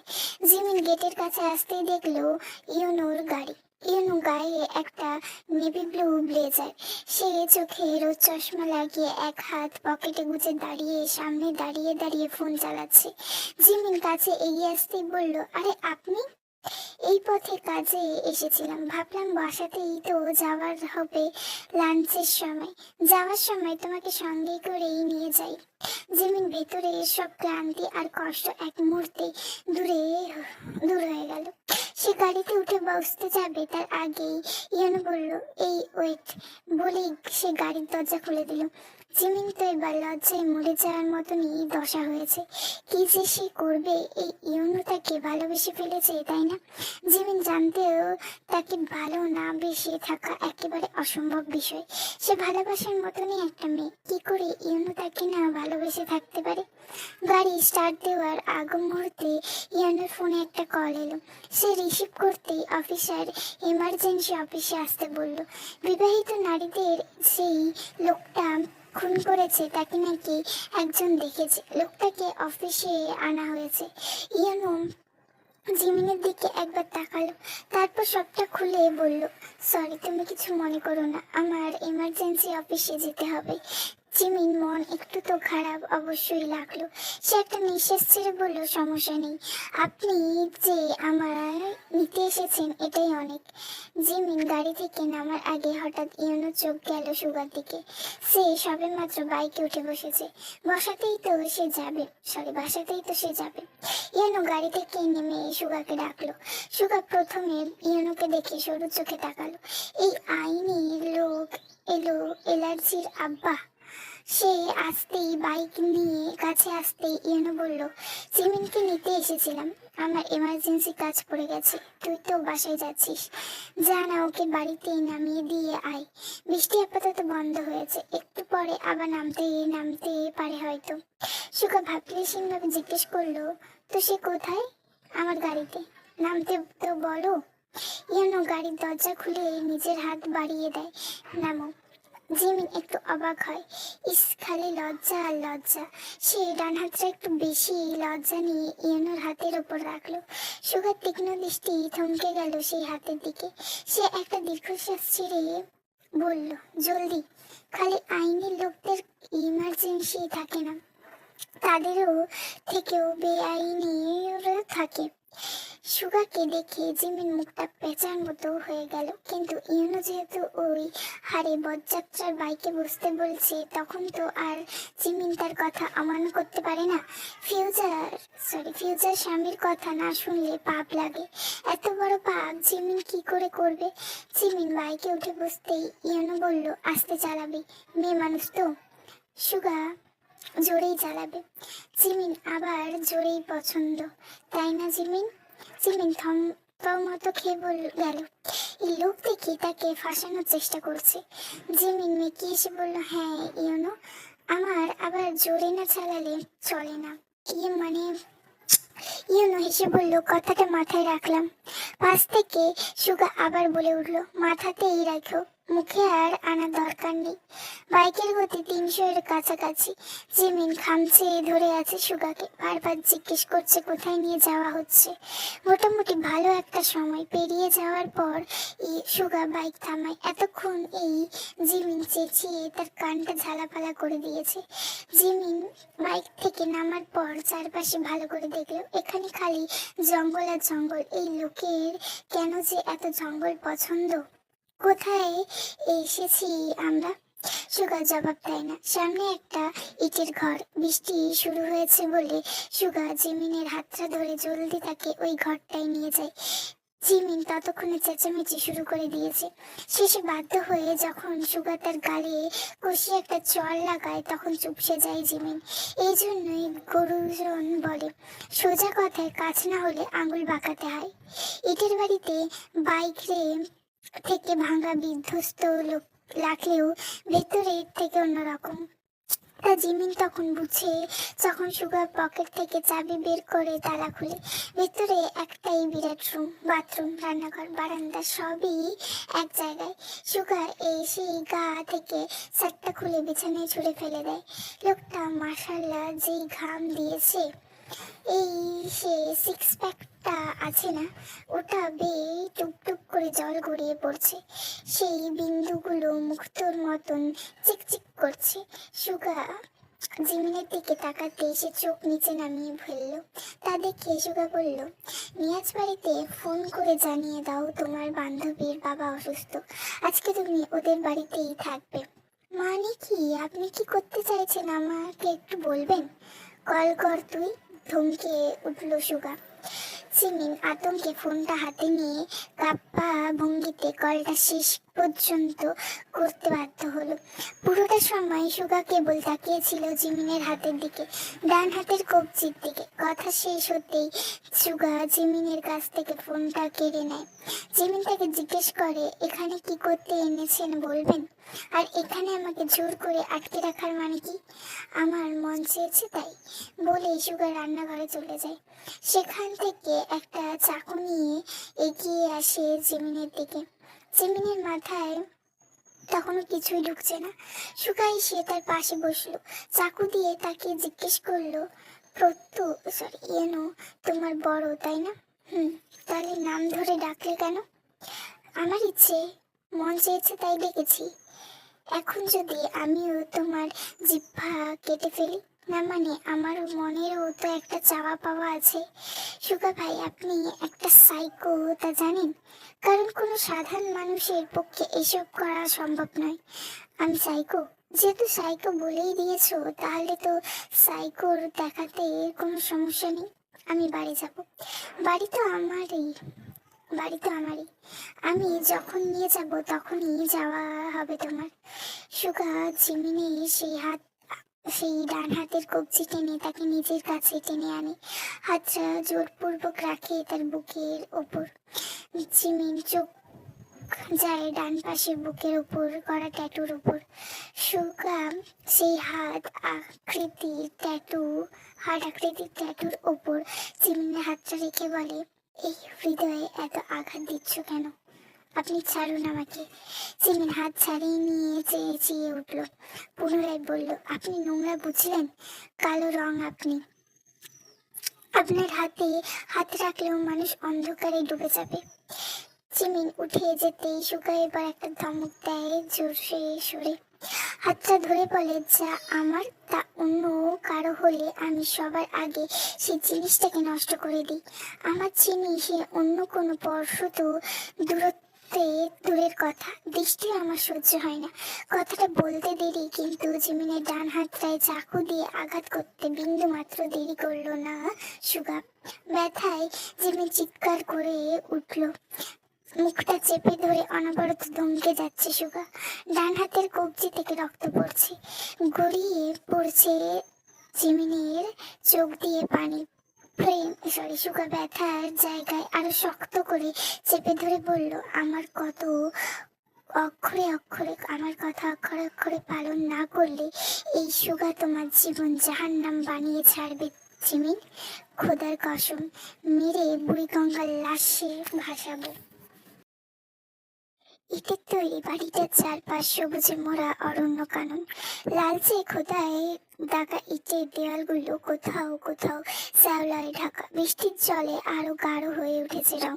জিমিন গেটের কাছে আসতেই দেখলো ইউনুর গাড়ি। ইউনু গায়ে একটা নেভি ব্লু ব্লেজার, সে চোখে রোদ চশমা লাগিয়ে এক হাত পকেটে গুজে সামনে দাঁড়িয়ে দাঁড়িয়ে ফোন চালাচ্ছে। জিমিন কাছে এগিয়ে আসতেই বলল, আরে আপনি? এই পথে কাজে এসেছিলাম, ভাবলাম বাসাতেই তো যাওয়ার হবে, লাঞ্চের সময় যাওয়ার সময় তোমাকে সঙ্গে করেই নিয়ে যাই। জিমিন ভেতরে সব ক্লান্তি আর কষ্ট এক মুহূর্তে দূর হয়ে গেল। সে গাড়িতে উঠে বসতে যাবে তার আগেই ইয়ানো বলল, এই ওয়েট, বলেই সে গাড়ির দরজা খুলে দিল। জিমিন তো এবার লজ্জায় মরে যাওয়ার মতনই দশা হয়েছে। কি যে সে করবে? এই ইউনো তাকে ভালোবেসে ফেলেছে, তাই না? জিমিন জানতেও তাকে ভালো না বেসে থাকা একেবারে অসম্ভব বিষয়। সে ভালোবাসার মতনই একটা মেয়ে, কি করে ইউনো তাকে না ভালোবেসে থাকতে পারে? গাড়ি স্টার্ট দেওয়ার আগ মুহূর্তে ইয়ানোর ফোনে একটা কল এলো। সে রিসিভ করতেই অফিসার এমার্জেন্সি অফিসে আসতে বলল। বিবাহিত নারীদের সেই লোকটা খুন করেছে তাকে নাকি একজন দেখেছে। লোকটাকে অফিসে আনা হয়েছে। ইয়ানো জিমিনের দিকে একবার তাকালো, তারপর সবটা খুলে বলল, সরি, তুমি কিছু মনে করো না, আমার এমার্জেন্সি অফিসে যেতে হবে। জিমিন মন একটু তো খারাপ অবশ্যই লাগলো। সে একটা নিঃশ্বাস ছেড়ে বলল, সমস্যা নেই, আপনি যে আমার নিতে এসেছেন এটাই অনেক। জিমিন গাড়ি থেকে নামার আগে হঠাৎ ইউনো চোখ গেল সুগার দিকে। সে সবেমাত্র বাইকে উঠে বসেছে, বাসাতেই তো সে যাবে। ইউনো গাড়ি থেকে নেমে সুগাকে ডাকলো। সুগা প্রথমে ইউনোকে দেখে সরু চোখে তাকালো। এই আইনি লোক এলো, এলার্জির আব্বা। সে বাইক নিয়ে কাছে আসতেই ইউনো বলল, জিমিনকে নিতে এসেছিলাম, আমার এমার্জেন্সি কাজ পড়ে গেছে, তুই তো বাসায় যাচ্ছিস, যা না ওকে বাড়িতেই নামিয়ে দিয়ে আয়। বৃষ্টি আপাতত বন্ধ হয়েছে, একটু পরে আবার নামতে পারে হয়তো। সুগা ভাবলেশীন ভাবে জিজ্ঞেস করলো, তো সে কোথায়? আমার গাড়িতে। নামতে তো বলো। ইউনো গাড়ির দরজা খুলে নিজের হাত বাড়িয়ে দেয়, নামো। জিমিন একটু অবাক হয়। ইস, খালি লজ্জা আর লজ্জা। সে ডান হাতটা একটু বেশি লজ্জা নিয়ে ইউনোর হাতের ওপর রাখলো। সুগার তীক্ষ্ণ দৃষ্টি থমকে গেল সেই হাতের দিকে। সে একটা দীর্ঘশ্বাস ছেড়ে বলল, জলদি। খালি আইনি লোকদের ইমার্জেন্সি থাকে না, তাদেরও থেকেও বেআইনি থাকে। সুগাকে দেখে জিমিন মুখটা পেঁচার মতো হয়ে গেল, কিন্তু ইউনো যেহেতু ওই হারে বজ্জাত্রার বাইকে বসতে বলছে, তখন তো আর জিমিন তার কথা অমান্য করতে পারে না। ফিউচার স্বামীর কথা না শুনলে পাপ লাগে। এত বড় পাপ জিমিন কি করে করবে? জিমিন বাইকে উঠে বসতেই ইউনো বলল, আস্তে চালাবি, মেয়ে মানুষ তো। সুগা জোরেই চালাবে। জিমিন আবার জোরেই পছন্দ, তাই না জিমিন? জিমিন থমথমত খেয়ে গেল। এই লোক দেখি তাকে ফাঁসানোর চেষ্টা করছে। জিমিন মেকি এসে বলল, হ্যাঁ ইউনো, আমার আবার জোরে না চালালে চলে না। মানে ইউনো হেসে বলল, কথাটা মাথায় রাখলাম। পাশ থেকে সুগা আবার বলে উঠল, মাথাতেই রাখো, মুখে আর আনার দরকার নেই। বাইকের গতি 300-এর কাছাকাছি। জিমিন খামচে ধরে আছে সুগাকে, বারবার জিজ্ঞেস করছে কোথায় নিয়ে যাওয়া হচ্ছে। মোটামুটি ভালো একটা সময় পেরিয়ে যাওয়ার পর সুগা বাইক থামায়। এতক্ষণ এই জিমিন চেঁচিয়ে তার কানটা ঝালাপালা করে দিয়েছে। জিমিন বাইক থেকে নামার পর চারপাশে ভালো করে দেখলো, এখানে খালি জঙ্গল আর জঙ্গল। এই লোকের কেন যে এত জঙ্গল পছন্দ? কোথায় এসেছি আমরা? সুগা জবাব দেয় না। সামনে একটা ইটের ঘর। বৃষ্টি শুরু হয়েছে বলে সুগা জিমিনের হাতটা ধরে জলদি তাকে ওই ঘরটায় নিয়ে যায়। জিমিন ততক্ষণে চেঁচামেচি শুরু করে দিয়েছে। শেষে বাধ্য হয়ে যখন সুগা তার গালে কষিয়ে একটা চড় লাগায় তখন চুপসে যায় জিমিন। এই জন্যই গুরুজন বলে, সোজা কথায় কাজ না হলে আঙুল বাঁকাতে হয়। ইটের বাড়িতে বাইক রে থেকে ভাঙা বিধ্বস্ত লোক লাগলেও ভেতরের থেকে অন্যরকম। তা জিমিন তখন বুঝে যখন সুগা পকেট থেকে চাবি বের করে তালা খুলে। ভেতরে একটাই বিরাট রুম, বাথরুম, রান্নাঘর, বারান্দা সবই এক জায়গায়। সুগা সেই গা থেকে শার্টটা খুলে বিছানায় ছুঁড়ে ফেলে দেয়। লোকটা মাশাআল্লাহ যেই ঘাম দিয়েছে, এই সে সিক্স প্যাকটা আছে না, ওটা বেয়ে টুকটুক করে জল গড়িয়ে পড়ছে। সেই বিন্দুগুলো মুক্তোর মতন চিকচিক করছে। সুগা জিমিনের দিকে তাকাতে সে চোখ নিচে নামিয়ে ফেললো। তা দেখে সুগা বলল, নিয়াজ বাড়িতে ফোন করে জানিয়ে দাও তোমার বান্ধবীর বাবা অসুস্থ, আজকে তুমি ওদের বাড়িতেই থাকবে। মানে কি? আপনি কি করতে চাইছেন আমাকে একটু বলবেন? কল কর তুই, ধমকে উঠল সুগা। জিমিন আতঙ্কে ফোনটা হাতে নিয়ে কাপ্পা ভঙ্গিতে কলটা শেষ পর্যন্ত করতে বাধ্য হলো। পুরোটা সময় সুগা কেবল তাকিয়েছিল জিমিনের হাতের দিকে, ডান হাতের কবজির দিকে। কথা শেষ হতেই সুগা জিমিনের কাছ থেকে ফোনটা কেড়ে নেয়। জিমিন তাকে জিজ্ঞেস করে, এখানে কি করতে এনেছেন বলবেন? আর এখানে আমাকে জোর করে আটকে রাখার মানে কি? আমার মন চেয়েছে তাই, বলে সুগা রান্নাঘরে চলে যায়। সেখান থেকে একটা চাকু নিয়ে এগিয়ে আসে জিমিনের দিকে। জিমিনের মাথায় তখনও কিছুই ঢুকছে না। সুগা এসে তার পাশে বসলো, চাকু দিয়ে তাকে জিজ্ঞেস করলো, প্রত্যু এনো তোমার বড় তাই না? তাহলে নাম ধরে ডাকলে কেন? আমার ইচ্ছে, মন চেয়েছে তাই ডেকেছি। এখন যদি আমিও তোমার জিহ্বা কেটে ফেলি? না মানে আমার মনেরও তো একটা চাওয়া পাওয়া আছে। সুগা ভাই, আপনি একটা সাইকো, তা জানেন? কারণ কোনো সাধারণ মানুষের পক্ষে এসব করা সম্ভব নয়। আমি সাইকো? যেহেতু সাইকো বলেই দিয়েছো, তাহলে তো সাইকোর দেখাতে কোনো সমস্যা নেই। আমি বাড়ি যাব। বাড়ি তো আমারই, বাড়ি তো আমারই। আমি যখন নিয়ে যাব তখনই যাওয়া হবে তোমার। সুগা জিমিনের সেই ডান হাতের কবজি টেনে তাকে নিজের কাছে টেনে আনে, হাতটা জোরপূর্বক রাখে তার বুকের ওপর। জিমিন চোখ যায় ডান পাশে বুকের ওপর করা ট্যাটুর ওপর। সুগা সেই হার্ট আকৃতির ট্যাটুর ওপর জিমিনের হাতটা রেখে বলে, এই হৃদয়ে এত আঘাত দিচ্ছ কেন? আপনি ছাড়ুন আমাকে। জিমিন হাত ছাড়িয়ে নিয়ে চেয়ে উঠল, পুনরায় বলল, আপনি নোংরা বুঝলেন? কালো রং আপনি। আপনার হাতে হাত রাখলেও মানুষ অন্ধকারে ডুবে যাবে। জিমিন উঠে যেতেই সুগা এবার একটা ধমক দেয় জোরে সরে। হাতটা ধরে বলে, যা আমার তা অন্য কারো হলে আমি সবার আগে সেই জিনিসটাকে নষ্ট করে দিই। আমার জিনিসে অন্য কোনো স্পর্শ তো দূরের কথা, দৃষ্টি আমার সহ্য হয় না। কথাটা বলতে দেরি, কিন্তু জিমিনের ডান হাতটায় চাকু দিয়ে আঘাত করতে বিন্দু মাত্র দেরি করলো না সুগা। ব্যথায় জিমিন চিৎকার করে উঠল, মুখটা চেপে ধরে অনবরত ধমকে যাচ্ছে সুগা। ডান হাতের কবজি থেকে রক্ত পড়ছে, গড়িয়ে পড়ছে জিমিনের চোখ দিয়ে পানি। সুগা ব্যথার জায়গায় আরো শক্ত করে চেপে ধরে বলল, আমার কথা অক্ষরে অক্ষরে পালন না করলে এই সুগা তোমার জীবন জাহান্নাম বানিয়ে ছাড়বে জিমিন। খোদার কসম, মেরে বুড়িগঙ্গার লাশে ভাসাবো। ইটের তৈরি বাড়িটার চারপাশ সবুজে মোড়া অরণ্য কানন। লালচে খোদায় দাগা ইটের দেওয়ালগুলো কোথাও কোথাও শ্যাওলায় ঢাকা। বৃষ্টির জলে আরো গাঢ় হয়ে উঠেছে রং।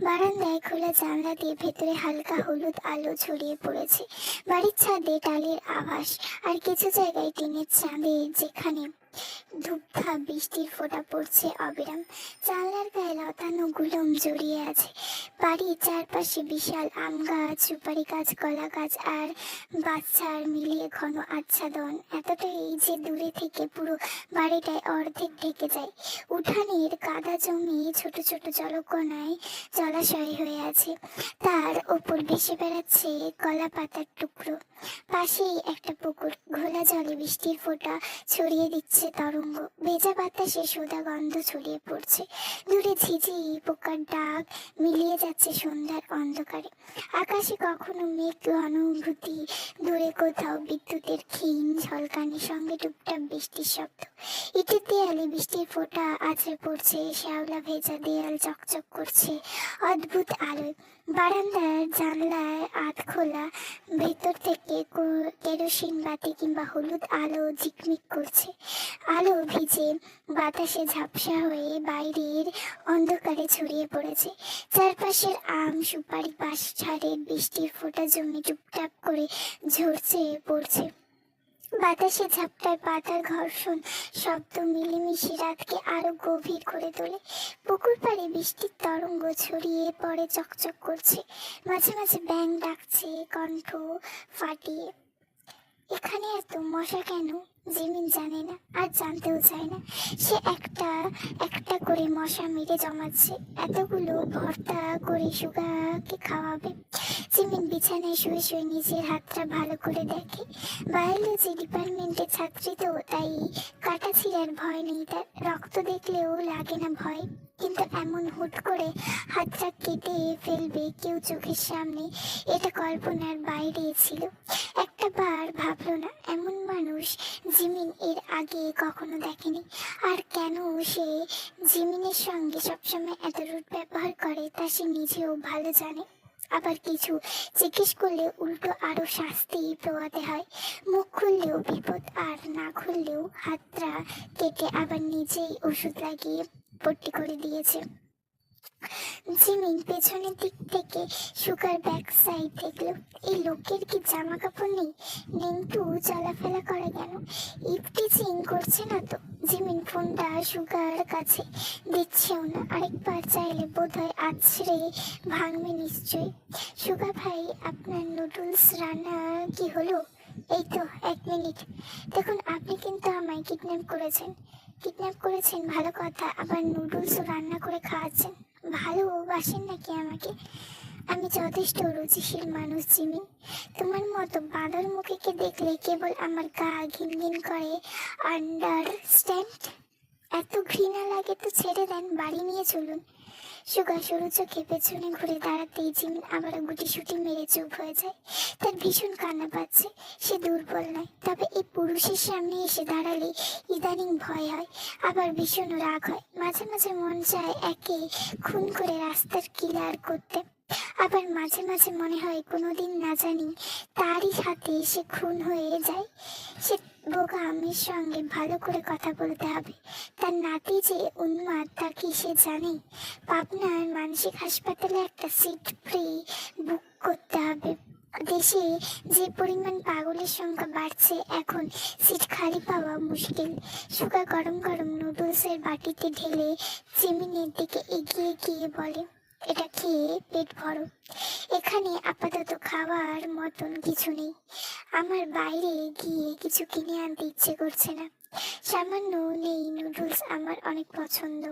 বারান্দায় খোলা জানলা দিয়ে ভেতরে হালকা হলুদ আলো ছড়িয়ে পড়েছে। বাড়ির ছাদে টালির আভাস, আর কিছু জায়গায় টিনের চাঁদের যেখানে ধূপধাপ বৃষ্টির ফোঁটা পড়ছে অবিরাম। জানলার গায়ে লতানো গুলম জড়িয়ে আছে। বাড়ির চারপাশে বিশাল আম গাছ, সুপারি গাছ, কলা গাছ আর বাচ্চার মিলিয়ে ঘন আচ্ছাদন, এতটাই যে দূরে থেকে পুরো বাড়িটায় অর্ধেক ঢেকে যায়। উঠানের কাদা জমি ছোট ছোট জলকণায় জলাশয় হয়ে আছে, তার ওপর ভেসে বেড়াচ্ছে কলা পাতার টুকরো। পাশেই একটা পুকুর, ঘোলা জলে বৃষ্টির ফোঁটা ছড়িয়ে দিচ্ছে তরঙ্গ। ভেজা বাতাসে সোদা গন্ধ ছড়িয়ে পড়ছে। দূরে ঝিঝি পোকার ডাক মিলিয়ে যাচ্ছে সন্ধ্যার অন্ধকারে। আকাশে কখনো মেঘ ঘনভূতি, দূরে কোথাও বিদ্যুতের ক্ষীণ ঝলকানির সঙ্গে টুপটাপ বৃষ্টির শব্দ। ইটের দেয়ালে বৃষ্টির ফোঁটা আছড়ে পড়ছে, শ্যাওলা ভেজা দেয়াল চকচক করছে অদ্ভুত আলোয়। বারান্দার জানলায় আধ খোলা, ভেতর থেকে কেরোসিন বাতি কিংবা হলুদ আলো ঝিকমিক করছে। আলো ভিজে বাতাসে ঝাপসা হয়ে বাইরের অন্ধকারে ছড়িয়ে পড়েছে। চারপাশের আম, সুপারি, বাঁশ ঝাড়ে বৃষ্টির ফোঁটা জমে টুপটাপ করে ঝরছে পড়ছে। বাতাসে ঝাপটায় পাতার ঘর্ষণ শব্দ মিলেমিশে রাতকে আরো গভীর করে তোলে। পুকুর পাড়ে বৃষ্টির তরঙ্গ ছড়িয়ে পড়ে, চকচক করছে। মাঝে মাঝে ব্যাঙ ডাকছে কণ্ঠ ফাটিয়ে। এখানে এত মশা কেন? জিমিন জানে না, আর জানতেও চায় না। সে একটা একটা করে মশা মেরে জমাচ্ছে, এতগুলো ভর্তা করে সুগাকে খাওয়াবে। জিমিন বিছানায় শুয়ে শুয়ে নিজের হাতটা ভালো করে দেখে। বায়োলজি ডিপার্টমেন্টের ছাত্রী তো, তাই কাটা ছিঁড়ার ভয় নেই তার। রক্ত দেখলেও লাগে না ভয়। কিন্তু এমন হুট করে হাতটা কেটে ফেলবে কেউ চোখের সামনে, এটা কল্পনার বাইরে ছিল। একটা বার ভাবলো না, এমন মানুষ জিমিন এর আগে কখনো দেখেনি। আর কেন সে জিমিনের সঙ্গে সবসময় এত রুট ব্যবহার করে তা সে নিজেও ভালো জানে। আবার কিছু জিজ্ঞেস করলে উল্টো আরো শাস্তি পোয়াতে হয়। মুখ খুললেও বিপদ, আর না খুললেও হাতটা কেটে আবার নিজেই ওষুধ লাগিয়ে পট্টি করে দিয়েছে। জিমিন পেছনের দিক থেকে সুগার ব্যাক সাইড দেখলো। এই লোকের কি জামা কাপড় নেই? নেংটু চলাফেরা করে কেন? ইভটিজিং করছে না তো? জিমিন ফোনটা সুগার কাছে দিচ্ছেও না। আরেকবার চাইলে বোধহয় আছড়ে ভাঙবে নিশ্চয়ই। সুগা ভাই, আপনার নুডলস রান্না কি হলো? এই তো 1 মিনিট। দেখুন, আপনি কিন্তু আমায় কিডন্যাপ করেছেন ভালো কথা, আবার নুডলসও রান্না করে খাওয়াচ্ছেন। ভালোবাসেন নাকি আমাকে? আমি যথেষ্ট রুচিশীল মানুষ জিমিন। তোমার মতো বাঁদর মুখীকে দেখলে কেবল আমার গা ঘিন ঘিন করে, আন্ডারস্ট্যান্ড? এত ঘৃণা লাগে তো ছেড়ে দেন, বাড়ি নিয়ে চলুন। সুগা সরু চোখে পেছনে ঘুরে দাঁড়াতেই জিমিন আবারও গুটিসুটি মেরে চুপ হয়ে যায়। তার ভীষণ কান্না পাচ্ছে। সে দুর্বল নয়, তবে এই পুরুষের সামনে এসে দাঁড়ালে ইদানিং ভয় হয়, আবার ভীষণ রাগ হয়। মাঝে মাঝে মন চায় একে খুন করে রাস্তার কিলার করতে। আবার মাঝে মাঝে মনে হয় কোনোদিন না জানি তারই হাতে সে খুন হয়ে যায়। সে বোকা আমের সঙ্গে ভালো করে কথা বলতে হবে। তার নাতি যে উন্মাদ তা কি সে জানে? পাবনার মানসিক হাসপাতালে একটা সিট ফ্রি বুক করতে হবে। দেশে যে পরিমাণ পাগলের সংখ্যা বাড়ছে, এখন সিট খালি পাওয়া মুশকিল। সুগা গরম গরম নুডলসের বাটিতে ঢেলে জিমিনের দিকে এগিয়ে গিয়ে বলে, এটা খেয়ে পেট ভরো। এখানে আপাতত খাওয়ার মতন কিছু নেই। আমার বাইরে গিয়ে কিছু কিনে আনতে ইচ্ছে করছে না। সামান্য নেই নুডলস আমার অনেক পছন্দ।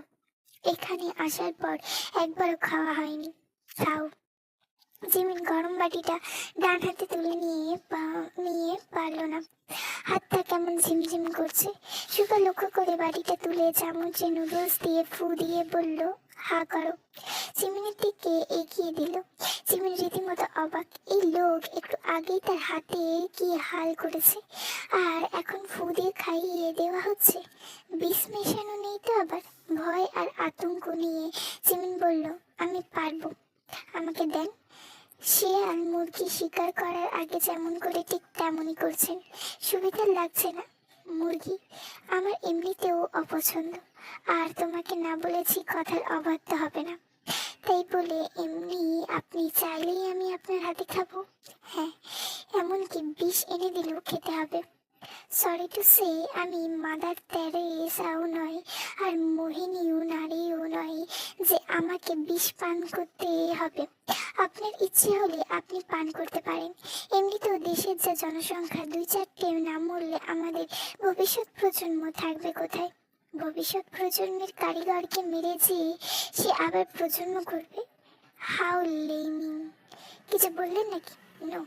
এখানে আসার পর একবারও খাওয়া হয়নি। খাও। জিমিন গরম বাটিটা ডান হাতে তুলে নিয়ে পারল না। হাতটা কেমন ঝিমঝিম করছে। সুগা লক্ষ্য করে বাটিটা তুলে চামচে নুডলস দিয়ে ফু দিয়ে বলল, হা করো। জিমিনের দিকে এগিয়ে দিল। জিমিন রীতিমতো অবাক। এই লোক একটু আগেই তার হাতে কি হাল করেছে, আর এখন ফু দিয়ে খাইয়ে দেওয়া হচ্ছে। বিষ মেশানো নেই তো আবার? ভয় আর আতঙ্ক নিয়ে জিমিন বলল, আমি পারবো, আমাকে দেন। শিয়াল মুরগি শিকার করার আগে যেমন করে ঠিক তেমনই করছেন। সুবিধা লাগছে না? মুরগি আমার এমনিতেও অপছন্দ, আর তোমাকে না বলেছি কথার অবাধ্য হবে না। তাই বলে এমনি আপনি চাইলেই আমি আপনার হাতে খাবো? হ্যাঁ, এমনকি বিষ এনে দিলেও খেতে হবে। সরি টু সে, আমি মাদার তেরেসাও নয় আর মোহিনীও নারীও নয় যে আমাকে বিষ পান করতে হবে। আপনার ইচ্ছে হলে আপনি পান করতে পারেন। এমনিতেও দেশের যা জনসংখ্যা, 2-4টে না মরলে আমাদের ভবিষ্যৎ প্রজন্ম থাকবে কোথায়? ভবিষ্যৎ প্রজন্মের কারিগরকে মেরে যে সে আবার প্রজন্ম করবে। হাউ লেমিং। কিছু বললেন নাকি? নো।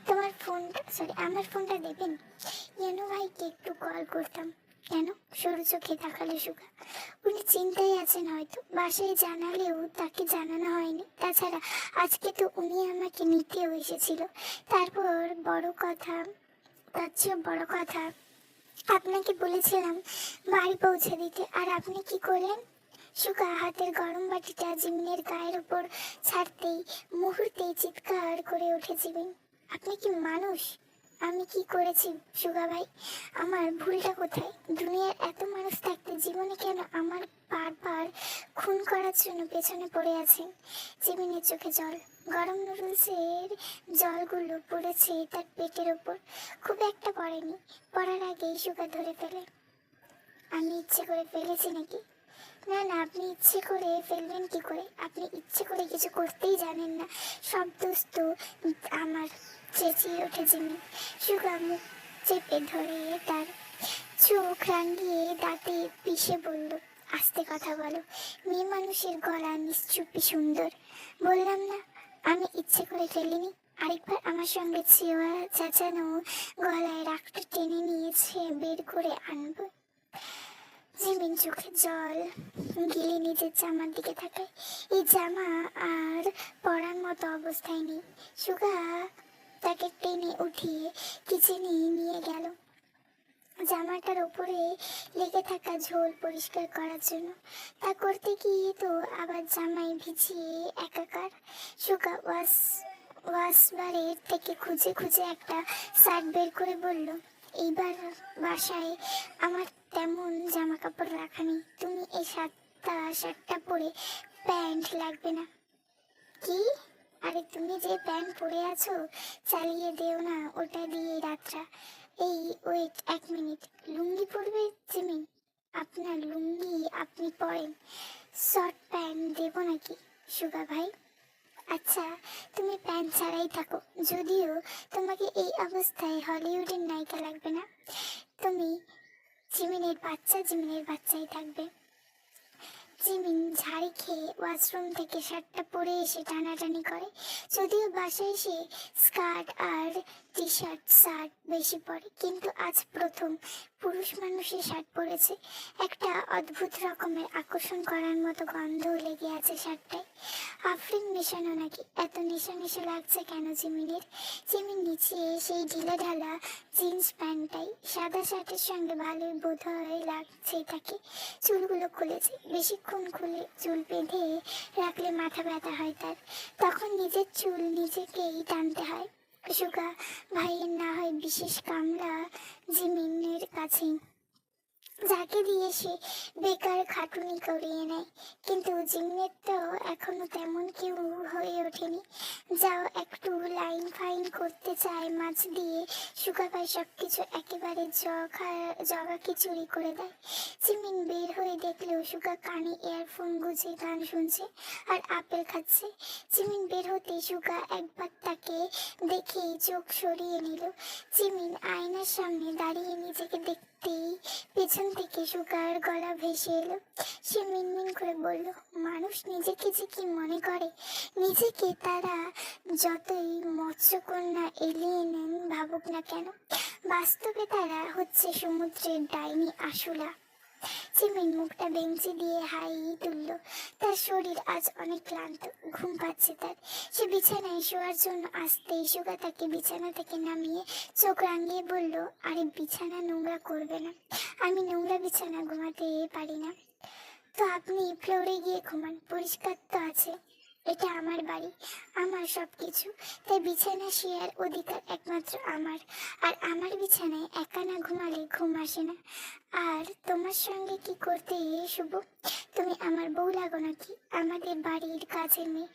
তোমার ফোনটা, সরি আমার ফোনটা দেবেন? ইয়ানু ভাইকে একটু কল করতাম। কেন? সরু চোখে তাকালো সুগা। উনি চিন্তায় আছেন হয়তো, বাসায় জানালেও তাকে জানানো হয়নি। তাছাড়া আজকে তো উনি আমাকে নিতেও এসেছিল। তারপর বড় কথা, তার চেয়েও বড় কথা, আপনাকে বলেছিলাম বাড়ি পৌঁছে দিতে, আর আপনি কি করলেন? সুগা হাতের গরম বাটিটা জিমিনের গায়ের উপর ছাড়তেই মুহূর্তেই চিৎকার করে উঠে জিমিন। আপনি কি মানুষ? আমি কি করেছি সুগা ভাই? আমার ভুলটা কোথায়? দুনিয়ার এত মানুষ থাকতে জীবনে কেন আমার বারবার খুন করার জন্য পেছনে পড়ে আছেন? জিমিনের চোখে জল। গরম নুডলসের জলগুলো পড়েছে তার পেটের ওপর। খুব একটা পড়েনি, পড়ার আগেই সুগা ধরে ফেলে। আমি ইচ্ছে করে ফেলেছি নাকি? না না, আপনি ইচ্ছে করে ফেলবেন কি করে? আপনি ইচ্ছে করে কিছু করতেই জানেন না। সব দোষ তো আমার, চেঁচিয়ে ওঠে জিমি। সুগা মুখ চেপে ধরে তার চোখ রাঙিয়ে দাঁতে পিষে বলল, আস্তে কথা বলো। মেয়ে মানুষের গলা নিশ্চুপি সুন্দর। বললাম না আমি ইচ্ছে করে ফেলিনি। আরেকবার আমার সঙ্গে চেঁচানো গলায় রাগটা টেনে নিয়েছে বের করে আনবো। জিমিন চোখে জল গিলে নিজের জামার দিকে তাকায়। এই জামা আর পরার মতো অবস্থায় নেই। সুগা তাকে টেনে উঠিয়ে কিচেনে নিয়ে গেল জামাটার উপরে লেগে থাকা ঝোল পরিষ্কার করার জন্য। তা করতে গিয়ে তো আবার জামাই ভিজিয়ে একাকার। সুগা ওয়াশবারের থেকে খুঁজে খুঁজে একটা শার্ট বের করে বলল, এইবার বাসায় আমার তেমন জামা কাপড় রাখা নেই। তুমি এই শার্টটা পরে প্যান্ট লাগবে না। কি? আরে তুমি যে প্যান্ট পরে আছো চালিয়ে দেও না, ওটা দিয়ে রাতটা। এই ওয়েট 1 মিনিট, লুঙ্গি পরবে জিমিন? আপনার লুঙ্গি আপনি পরেন, শর্ট প্যান্ট দেবো নাকি সুগা ভাই? আচ্ছা তুমি প্যান্ট ছাড়াই থাকো, যদিও তোমাকে এই অবস্থায় হলিউডের নায়িকা লাগবে না। তুমি জিমিনের বাচ্চাই থাকবে। জিমিন ঝাড়ি খেয়ে ওয়াশরুম থেকে শার্টটা পরে এসে টানাটানি করে। যদিও বাসায় এসে স্কার্ট আর শার্ট বেশি পরে, কিন্তু আজ প্রথম পুরুষ মানুষের শার্ট পরেছে। একটা অদ্ভুত রকমের আকর্ষণ করার মতো গন্ধ লেগে আছে শার্টটায়। আফরিন মেশানো নাকি? এত নেশা নেশা লাগছে কেন জিমিনের? জিমিন নিচে সেই ঢিলাঢালা জিন্স প্যান্টটাই সাদা শার্টের সঙ্গে ভালোই বোধ হয় লাগছে তাকে। চুলগুলো খুলেছে, বেশিক্ষণ খুলে চুল বেঁধে রাখলে মাথা ব্যথা হয় তার। তখন নিজের চুল নিজেকেই টানতে হয়। সুগা ভাইয়ের না হয় বিশেষ কামরা জিমিনের কাছেই, যাকে দিয়ে সে বেকার খাটুনি করিয়ে নেয়। কিন্তু জিমিনের তো এখনো তেমন কেউ হয়ে ওঠেনি। যাও একটু লাইন ফাইন করতে চায় মাছ দিয়ে, সুগা ভাই সবকিছু একেবারে জগাকে চুরি করে দেয়। জিমিন বের হয়ে দেখলেও সুগা কানে ইয়ারফোন গুঁজে গান শুনছে আর আপেল খাচ্ছে। জিমিন বের হতে সুগা একবার তাকে দেখেই চোখ সরিয়ে নিল। জিমিন আয়নার সামনে দাঁড়িয়ে নিজেকে দেখতেই পেছন থেকে সুগার গলা ভেসে এলো। সে মিনমিন করে বলল, মানুষ নিজেকে যে কি মনে করে, নিজেকে তারা যতই মৎস্যকন্যা এলিয়েন ভাবুক না কেন, বাস্তবে তারা হচ্ছে সমুদ্রের ডাইনি আশুলা। জিমিন মুখটা বেঞ্চি দিয়ে হাই তুলল। তার শরীর আজ অনেক ক্লান্ত, ঘুম পাচ্ছে তার। সে বিছানায় শোয়ার জন্য আসতেই সুগা তাকে বিছানা থেকে নামিয়ে চোখ রাঙিয়ে বলল, আরে বিছানা নোংরা করবে না, আমি নোংরা বিছানা ঘুমাতে পারি না। তো আপনি ফ্লোরে গিয়ে ঘুমান, পরিষ্কার তো আছে। এটা আমার বাড়ি, আমার সব কিছু, তাই বিছানা শেয়ার অধিকার একমাত্র আমার। আর আমার বিছানায় একা না ঘুমালে ঘুম আসে না। আর তোমার সঙ্গে কি করতে শুভ? তুমি আমার বউ লাগো নাকি? আমাদের বাড়ির কাজের মেয়ে।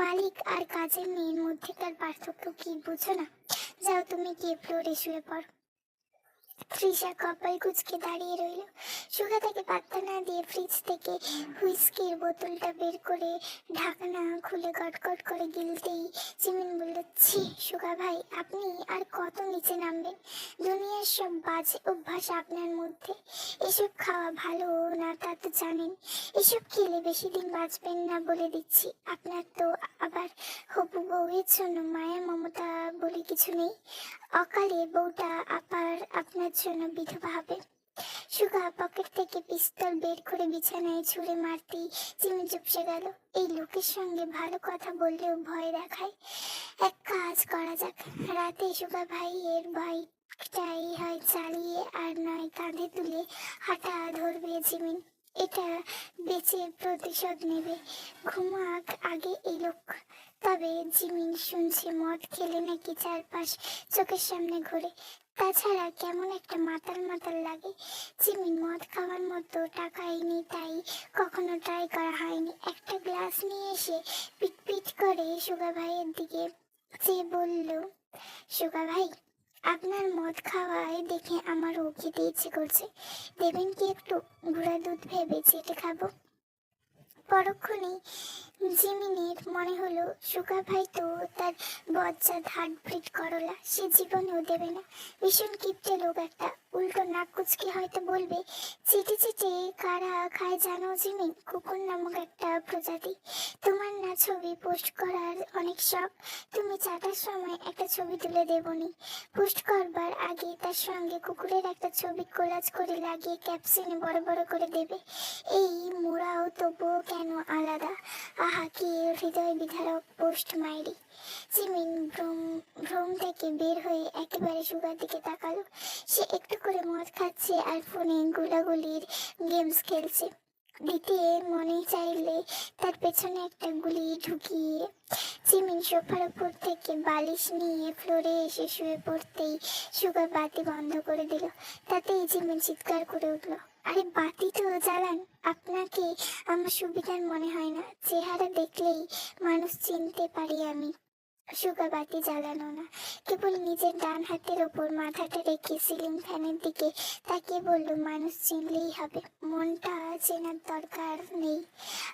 মালিক আর কাজের মেয়ের মধ্যেকার পার্থক্য কি বুঝো না? যাও তুমি গিয়ে ফ্লোরে শুয়ে পড়ো। তৃষা কপাল কুঁচকে দাঁড়িয়ে রইল। সুগা তাকে পাত্তা না দিয়ে ফ্রিজ থেকে হুইস্কির বোতলটা বের করে ঢাকনা খুলে গটগট করে গিলতেই জিমিন বলল, ছি সুগা ভাই, আপনি আর কত নিচে নামবেন? দুনিয়ার সব বাজে অভ্যাস আপনার মধ্যে। এসব খাওয়া ভালো না তা তো জানেন। এসব খেলে বেশি দিন বাঁচবেন না বলে দিচ্ছি। আপনার তো আবার হবু বউয়ের জন্য মায়া মমতা বলে কিছু নেই। অকালে বউটা আপনার জন্য বিধবা হবে। সুগা পকেট থেকে পিস্তল বের করে বিছানায় ছুঁড়ে মারতেই জিমি চুপসে গেল। এই লোকের সঙ্গে ভালো কথা বললেও ভয় দেখায়। এক কাজ করা যাক, রাতে সুগা ভাই এর ভয়টাই হয় চালিয়ে আর নয় কাঁধে তুলে হাঁটা ধরবে জিমিন। এটা বেচে প্রতিশোধ নেবে। ঘুমাক আগে এই লোক। তবে জিমিন শুনছে মদ খেলে নাকি চারপাশ চোখের সামনে ঘুরে। তাছাড়া কেমন একটা মাতাল মাতাল লাগে। জিমিন মদ খাওয়ার মতো টাকাই নেই, তাই কখনো ট্রাই করা হয়নি। একটা গ্লাস নিয়ে এসে পিট পিট করে সুগা ভাইয়ের দিকে চেয়ে বলল, সুগা ভাই, আপনার মদ খাওয়ায় দেখে আমারও খেতে ইচ্ছে করছে। দেবেন কি একটু? গুঁড়া দুধ ভেবে চেটে খাবো। পরক্ষণেই জিমিনের মনে হলো সুগা ভাই তো তার বজ্জাত হার্টব্রিড করলা, সে জীবনেও দেবে না। ভীষণ কিপটে লোক একটা। উল্টো নাক কুচকে হয়তো বলবে, চিটে চিটে কারা খায় জানো জিমিন? কুকুর নামক একটা প্রজাতি। তোমার না ছবি পোস্ট করার অনেক শখ? তুমি চাটার সময় একটা ছবি তুলে দেবনি। পোস্ট করবার আগে তার সঙ্গে কুকুরের একটা ছবি কোলাজ করে লাগিয়ে ক্যাপশনে বড় বড় করে দেবে, এই মোড়াও তবুও কেন আলাদা। আহা কি হৃদয় বিধারক পোস্ট মাইরি। জিমিন ভ্রম থেকে বের হয়ে একেবারে সুগার দিকে তাকালো। সে একটু করে মদ খাচ্ছে আর ফোনে গোলাগুলির গেমস খেলছে। দিতে মনে চাইলে তার পেছনে একটা গুলি ঢুকিয়ে জিমিন সোফার উপর থেকে বালিশ নিয়ে ফ্লোরে এসে শুয়ে পড়তেই সুগার বাতি বন্ধ করে দিল। তাতেই জিমিন চিৎকার করে উঠল, আরে বাতি তো জ্বালান। আপনাকে আমার সুবিধার মনে হয় না? চেহারা দেখলেই মানুষ চিনতে পারি আমি। সুগা বাতি জ্বালানো না, কেবল নিজের ডান হাতের ওপর মাথাটা রেখে সিলিং ফ্যানের দিকে তাকিয়ে বলল, মানুষ চিনলেই হবে, মনটা চেনার দরকার নেই।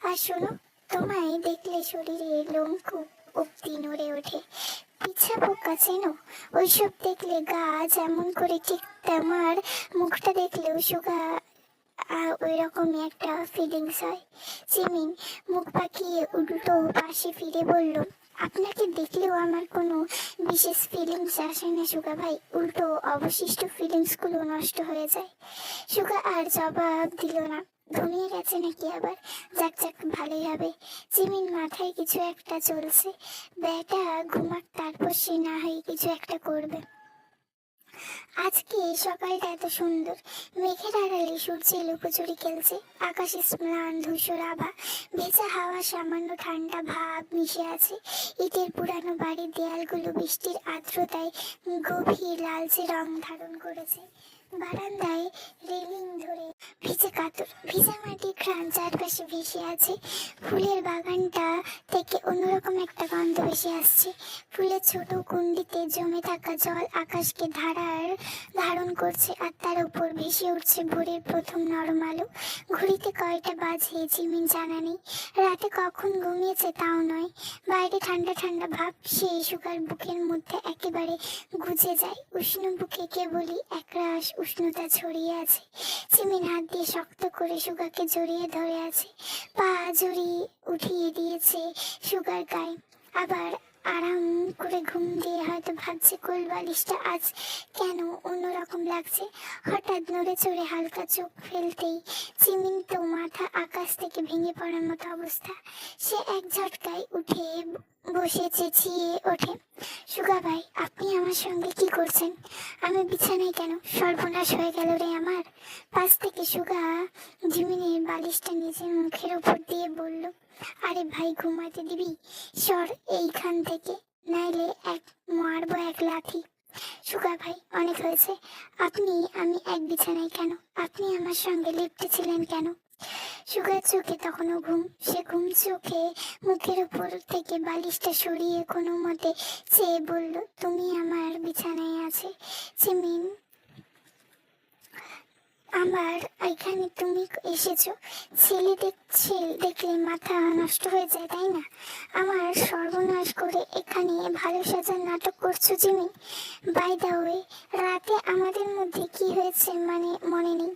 আর শোনো, তোমায় দেখলে শরীরে লোম খুব অব্দি নড়ে ওঠে। পিছা পোকা চেনো? ওইসব দেখলে গা যেমন করে ঠিক তেমার মুখটা দেখলেও সুগা ওই রকমই একটা ফিলিংস হয়। জিমিন মুখ পাকিয়ে উল্টো পাশে ফিরে বলল, আপনাকে দেখলেও আমার কোনো বিশেষ ফিলিংস আসে না সুগা ভাই, উল্টো অবশিষ্ট ফিলিংসগুলো নষ্ট হয়ে যায়। সুগা আর জবাব দিল না। ঘুমিয়ে গেছে নাকি আবার? যাক যাক, ভালোই হবে। জিমিন মাথায় কিছু একটা চলছে। বেটা ঘুমাক, তারপর সে না হয় কিছু একটা করবে। আজকে সকালটা এত সুন্দর, মেঘের আড়ালে সূর্যে লুকোচুরি খেলছে। আকাশে ম্লান ধূসর আভা, ভেজা হাওয়া, সামান্য ঠান্ডা ভাব মিশে আছে। ইটের পুরানো বাড়ির দেয়ালগুলো বৃষ্টির আর্দ্রতায় গভীর লালচে রং ধারণ করেছে। বারান্দায় রেলিং ধরে ভিজে কাতর, ভিজা মাটির ঘ্রাণ চারপাশে ভেসে আছে। ফুলের বাগানটা থেকে অন্যরকম একটা গন্ধ ভেসে আসছে। ফুলের ছোট কুণ্ডিতে জমে থাকা জল আকাশকে ধারণ করছে, আর তার উপর ভেসে উঠছে ভোরের প্রথম নরম আলো। ঘড়িতে কয়টা বাজে জিমিন জানা নেই। রাতে কখন ঘুমিয়েছে তাও নয়। বাইরে ঠান্ডা ঠান্ডা ভাব সে সুগার বুকের মধ্যে একেবারে গুজে যায়। উষ্ণ বুকে কেবলই একরাশ উষ্ণতা ছড়িয়ে আছে। জিমিন হাত দিয়ে শক্ত করে সুগাকে জড়িয়ে ধরে আছে। পা জড়িয়ে উঠিয়ে দিয়েছে সুগার গায়ে। আবার আরাম করে ঘুম দিয়ে হয়তো ভাবছে কোল বালিশটা আজ কেন অন্যরকম লাগছে। হঠাৎ নড়ে চড়ে হালকা চোখ ফেলতেই জিমিন তো মাথা আকাশ থেকে ভেঙে পড়ার মতো অবস্থা। সে এক ঝটকায় উঠে বসে চেঁচিয়ে ওঠে, সুগা ভাই, আপনি আমার সঙ্গে কি করছেন? আমি বিছানায় কেন? সর্বনাশ হয়ে গেল রে আমার। পাশ থেকে সুগা জিমিনের বালিশটা নিজের মুখের উপর দিয়ে বলল, আরে ভাই, ঘুমাতে দিবি? সর এইখান থেকে, নাইলে মারবো এক লাথি। সুগা ভাই, অনেক হয়েছে। আমি এক বিছানায় কেন? আপনি আমার সঙ্গে লিপ্টে ছিলেন কেন? সুগার চোখে তখনও ঘুম। সে ঘুম চোখে মুখের উপর থেকে বালিশটা সরিয়ে কোনো মতে চেয়ে বলল, তুমি আমার বিছানায় আছে। জিমিন আমার এখানে তুমি এসেছো, ছেলে দেখলে মাথা নষ্ট হয়ে যায়, তাই না? আমার সর্বনাশ করে এখানে ভালো সাজার নাটক করছো জিমি। বাই দা ওয়ে, রাতে আমাদের মধ্যে কি হয়েছে মানে মনে নেই?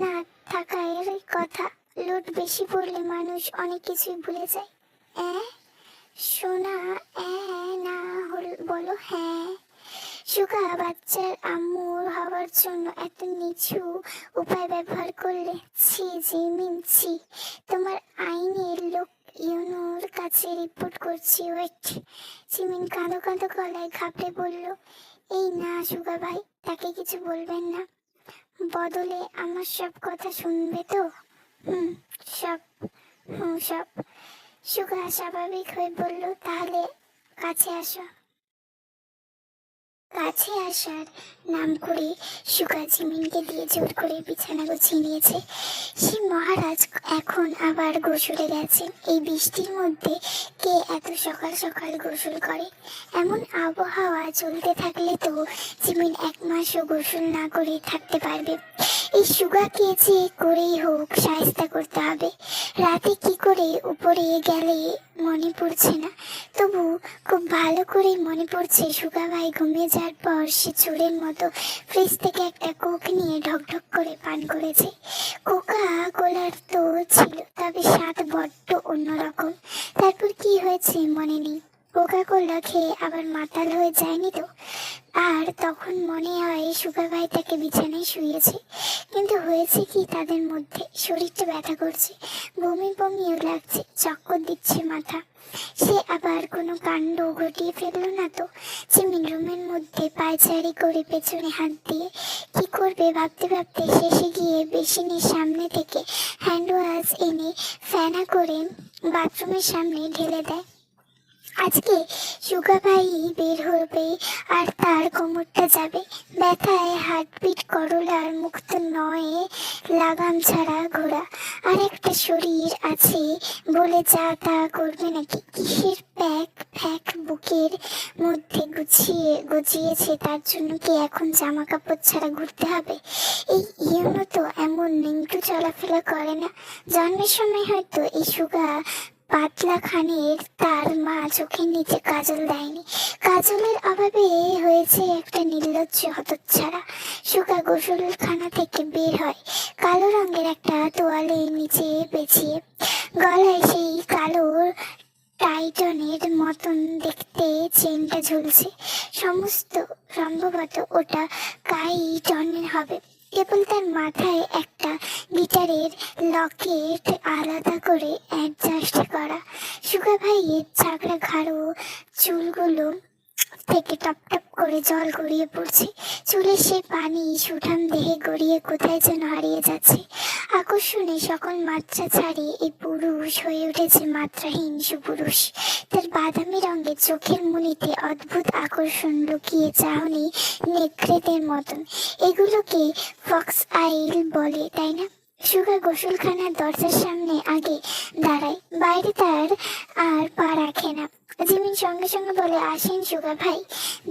না থাকার কথা। লোড বেশি পড়লে মানুষ অনেক কিছুই ভুলে যায়। সোনা, না বলো হ্যাঁ। সুগা বাচ্চার আম্মুর হওয়ার জন্য এত নিচু উপায় ব্যবহার করলে? ছি জিমিন ছি। তোমার আইনের লোক ইউনোর কাছে রিপোর্ট করছি, ওয়েট। জিমিন কাঁদো কাঁদো গলায় ঘাবড়ে বলল, এই না সুগা ভাই, তাকে কিছু বলবেন না, বদলে আমার সব কথা শুনবে তো? হুম সব। সব। সুগা স্বাভাবিক হয়ে বলল, তাহলে কাছে আসো। কাছে আসার নাম করে সুগা জিমিনকে দিয়ে জোর করে বিছানা গুছিয়ে নিয়েছে। সে মহারাজ এখন আবার গোসলে গেছেন। এই বৃষ্টির মধ্যে কে এত সকাল সকাল গোসল করে? এমন আবহাওয়া চলতে থাকলে তো জিমিন 1 মাসও গোসল না করে থাকতে পারবে। এই সুগাকে যে করেই হোক শায়েস্তা করতে হবে। রাতে কি করে উপরে গেলে মনে পড়ছে না, তবু খুব ভালো করে মনে পড়ছে সুগা ভাই ঘুমিয়ে যাওয়ার পর সে চোরের মতো ফ্রিজ থেকে একটা কোক নিয়ে ঢকঢক করে পান করেছে। কোকা কোলার তো ছিল, তবে স্বাদ বড্ড অন্যরকম। তারপর কি হয়েছে মনে নেই। কোকা কোলা খেয়ে আবার মাতাল হয়ে যায়নি তো? আর তখন মনে হয় সুগা ভাই তাকে বিছানায় শুয়েছে, কিন্তু হয়েছে কি তাদের মধ্যে? শরীরটা ব্যথা করছে, বমি বমিও লাগছে, চক্কর দিচ্ছে মাথা। সে আবার কোনো কাণ্ড ঘটিয়ে ফেললো না তো? জিমিন রুমের মধ্যে পায়চারি করে পেছনে হাত দিয়ে কি করবে ভাবতে ভাবতে শেষে গিয়ে বেসিনের সামনে থেকে হ্যান্ড ওয়াশ এনে ফেনা করে বাথরুমের সামনে ঢেলে দেয়। আজকে সুগা ভাই বের হবে আর তার কোমরটা যাবে ব্যথায়। হার্টবিট করলার মুক্ত নয়, লাগাম ছাড়া ঘোড়া। আর একটা শরীর আছে বলে যা তা করবে নাকি? কিসের প্যাক ফ্যাক বুকের মধ্যে গুছিয়েছে তার জন্য কি এখন জামা কাপড় ছাড়া ঘুরতে হবে? এই ইউনো তো এমন নিংটু চলাফেরা করে না। জন্মের সময় হয়তো এই সুগা পাতলা খানের তার মা চোখের নিচে কাজল দেয়নি। কাজলের অভাবে হয়েছে একটা নির্লজ্জ হতচ্ছাড়া। সুগা গোসলখানা থেকে বের হয় কালো রঙের একটা তোয়ালে নিচে পেঁচিয়ে। গলায় সেই কালো টাইটনের মতন দেখতে চেনটা ঝুলছে। সম্ভবত ওটা কাইটনের হবে। কেবল তার মাথায় একটা গিটারের লকেট আলাদা করে অ্যাডজাস্ট করা। সুগা ভাইয়ের ঝাঁকড়া ঘাড়ো চুলগুলো থেকে টপ টপ করে জল গড়িয়ে পড়ছে। চুলে সে পানি সুঠাম দেহে গড়িয়ে কোথায় যেন হারিয়ে যাচ্ছে। আকর্ষণে সকল মাত্রা ছাড়িয়ে এই পুরুষ হয়ে উঠেছে মাত্রাহীন সুপুরুষ। তার বাদামি রঙের চোখের মনিতে অদ্ভুত আকর্ষণ লুকিয়ে চাহনি নেকড়েদের মতন। এগুলোকে ফক্স আইল বলে, তাই না? সুগা গোসলখানার দরজার সামনে আগে দাঁড়ায়, বাইরে তার আর পা রাখে না। জিমিন সঙ্গে সঙ্গে বলে, আসেন সুগা ভাই,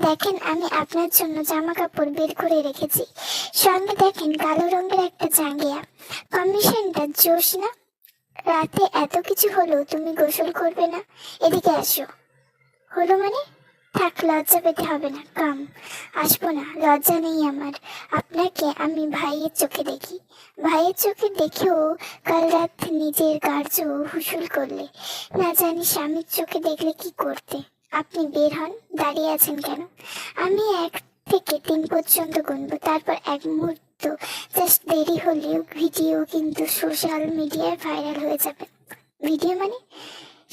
দেখেন আমি আপনার জন্য জামা কাপড় বের করে রেখেছি। সঙ্গে দেখেন কালো রঙের একটা জাঙ্গিয়া। কম্বিনেশনটা জোশ না? রাতে এত কিছু হলো তুমি গোসল করবে না? এদিকে আসো। হলো মানে? থাক, লজ্জা পেতে হবে না, কাম। আসবো না, লজ্জা নেই আমার। আপনাকে আমি ভাইয়ের চোখে দেখি। ভাইয়ের চোখে দেখেও কাল রাত নিজের কার্য হুসুল করলে, না জানি স্বামীর চোখে দেখলে কি করতে। আপনি বের হন, দাঁড়িয়ে আছেন কেন? আমি 1 থেকে 3 পর্যন্ত গুনবো, তারপর 1 মুহূর্ত জাস্ট দেরি হলেও ভিডিও কিন্তু সোশ্যাল মিডিয়ায় ভাইরাল হয়ে যাবে। ভিডিও মানে?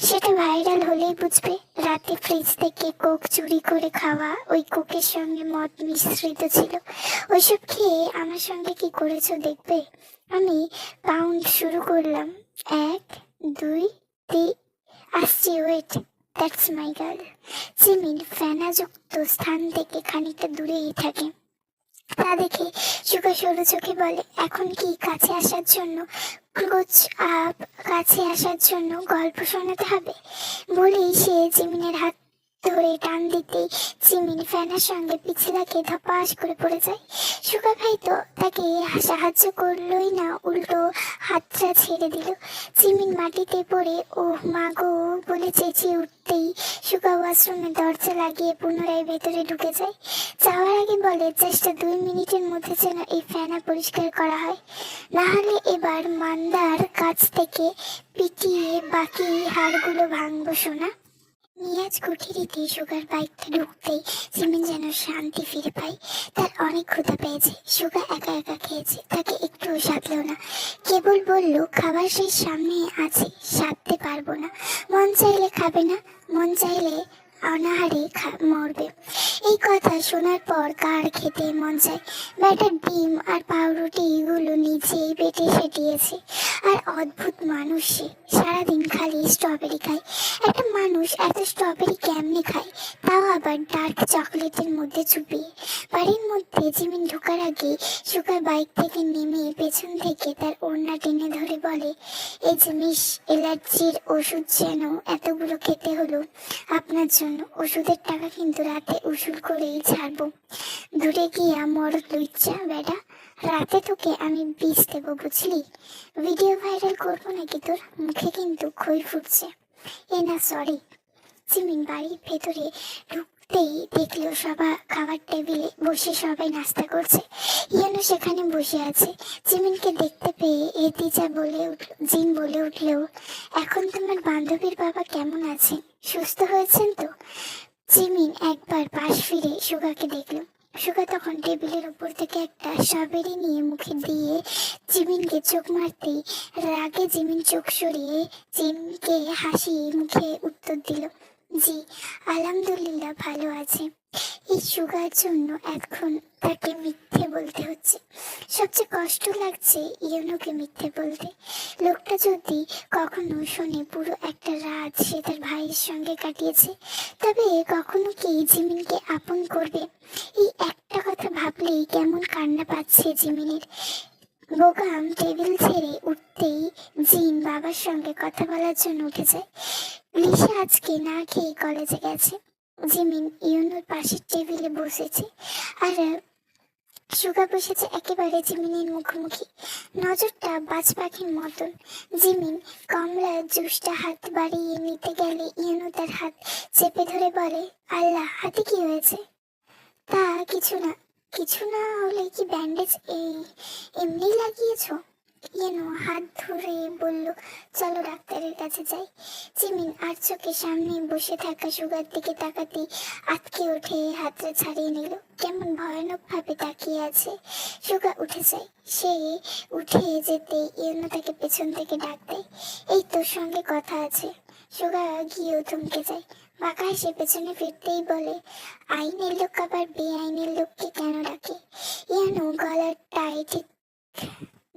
সেটা ভাইরাল হলেই বুঝবে। রাতে ফ্রিজ থেকে কোক চুরি করে খাওয়া, ওই কোকের সঙ্গে মদ মিশ্রিত ছিল। ওইসব খেয়ে আমার সঙ্গে কি করেছো দেখবে। আমি কাউন্ট শুরু করলাম, 1 2 3 আসছি, ওয়েট। That's my girl. জিমিন ফেনাযুক্ত স্থান থেকে খানিকটা দূরেই থাকে। তা দেখে সুগা সরু চোখে বলে, এখন কি কাছে আসার জন্য কাছে আসার জন্য গল্প শোনাতে হবে? বলেই সে জিমিনের হাত ধরে টান দিতেই জিমিন ফ্যানের সঙ্গে পিছলাকে ধপাস করে পড়ে যায়। সুগা ভাই তো তাকে সাহায্য করলোই না, উল্টো হাতটা ছেড়ে দিল। জিমিন মাটিতে পড়ে ওহ মা গো বলে চেঁচিয়ে উঠতেই সুগা ওয়াশরুমের দরজা লাগিয়ে পুনরায় ভেতরে ঢুকে যায়। যাওয়ার আগে বলে জাস্ট 2 মিনিটের মধ্যে যেন এই ফ্যানা পরিষ্কার করা হয়, না হলে এবার মান্দার কাছ থেকে পিটিয়ে বাকি হাড়গুলো ভাঙবো সোনা। নিয়াজ কুঠিরিতে সুগার বাইকটা ঢুকতেই জিমিন যেন শান্তি ফিরে পায়। তার অনেক ক্ষুধা পেয়েছে, সুগা একা একা খেয়েছে, তাকে একটুও সাধলেও না। কেবল বলল খাবার সেই সামনে আছে, সাধতে পারবো না। মন চাইলে খাবে না, মন চাইলে অনাহারে মরবে। এই কথা শোনার পর কার খেতে মন চায়। ব্যাটার ডিম আর পাউরুটি এগুলো নিজেই পেটে সেটিয়েছে। আর অদ্ভুত মানুষ সে, সারাদিন খালি স্ট্রবেরি খায়। একটা মানুষ এত স্ট্রবেরি কেমনে খায়, তাও আবার ডার্ক চকলেটের মধ্যে চুপিয়ে। বাড়ির মধ্যে জিমিন ঢোকার আগে সুগার বাইক থেকে নেমে পেছন থেকে তার ওড়না টেনে ধরে বলে, এই যে মিস, অ্যালার্জির ওষুধ যেন এতগুলো খেতে হলো আপনার জন্য। ওষুধের টাকা কিন্তু রাতে উসুল করেই ছাড়বো। দূরে গিয়া মরদ লুচ্চা বেটা, রাতে তোকে আমি বিষ দেবো বুঝলি। ভিডিও ভাইরাল করবো নাকি তোর, মুখে কিন্তু খই ফুটছে। এ না সরি। জিমিন বাড়ির ভেতরে ঢুকতেই দেখলো সবাই খাবার টেবিলে বসে সবাই নাস্তা করছে। ইয়ানো সেখানে বসে আছে। জিমিনকে দেখতে পেয়ে জিন বলে উঠলো, এখন তোমার বান্ধবীর বাবা কেমন আছেন, সুস্থ হয়েছেন তো? জিমিন একবার পাশ ফিরে সুগাকে দেখলো। সুগা তখন টেবিলের উপর থেকে একটা স্ট্রবেরি নিয়ে মুখে দিয়ে জিমিনকে চোখ মারতেই রাগে জিমিন চোখ সরিয়ে জিমিনকে হাসি মুখে উত্তর দিল, জি আলহামদুলিল্লাহ ভালো আছে। এই সুগার জন্য এখন তাকে মিথ্যে বলতে হচ্ছে। সবচেয়ে কষ্ট লাগছে ইয়নোকে মিথ্যে বলতে। লোকটা যদি কখনো শোনে পুরো একটা রাত সে তার ভাইয়ের সঙ্গে কাটিয়েছে, তবে কখনো কি জিমিনকে আপন করবে? এই একটা কথা ভাবলেই কেমন কান্না পাচ্ছে জিমিনের। বোকাম টেবিল ছেড়ে উঠতেই জিন বাবার সঙ্গে কথা বলার জন্য উঠে যায়। লিসা আজকে না খেয়ে কলেজে গেছে। জিমিন ইউনোর পাশের টেবিলে বসেছে, আর সুগা বসেছে একেবারে জিমিনের মুখোমুখি, নজরটা বাজ পাখির মতন। জিমিন কমলার জুসটা হাত বাড়িয়ে নিতে গেলে ইউনো তার হাত চেপে ধরে বলে, আল্লাহ হাতে কি হয়েছে? তা কিছু না। কিছু না হলে কি ব্যান্ডেজ এমনি লাগিয়েছো? ইয়েনো হাত ধরে বলল, চলো ডাক্তারের কাছে যাই। জিমিন আর চোখের সামনে বসে থাকা সুগার দিকে তাকাতেই আটকে উঠে হাতটা ছাড়িয়ে নিল। কেমন ভয়ানক ভাবে তাকিয়ে আছে। সুগা উঠে যায়। সে উঠে যেতে ইয়েনো তাকে পেছন থেকে ডাক দেয়, এই তোর সঙ্গে কথা আছে। সুগা গিয়েও থমকে যায়। বাঁকা হেসে পেছনে ফিরতেই বলে, আইনের লোক আবার বেআইনের লোককে কেন ডাকে? ইয়ানো গলার টাইট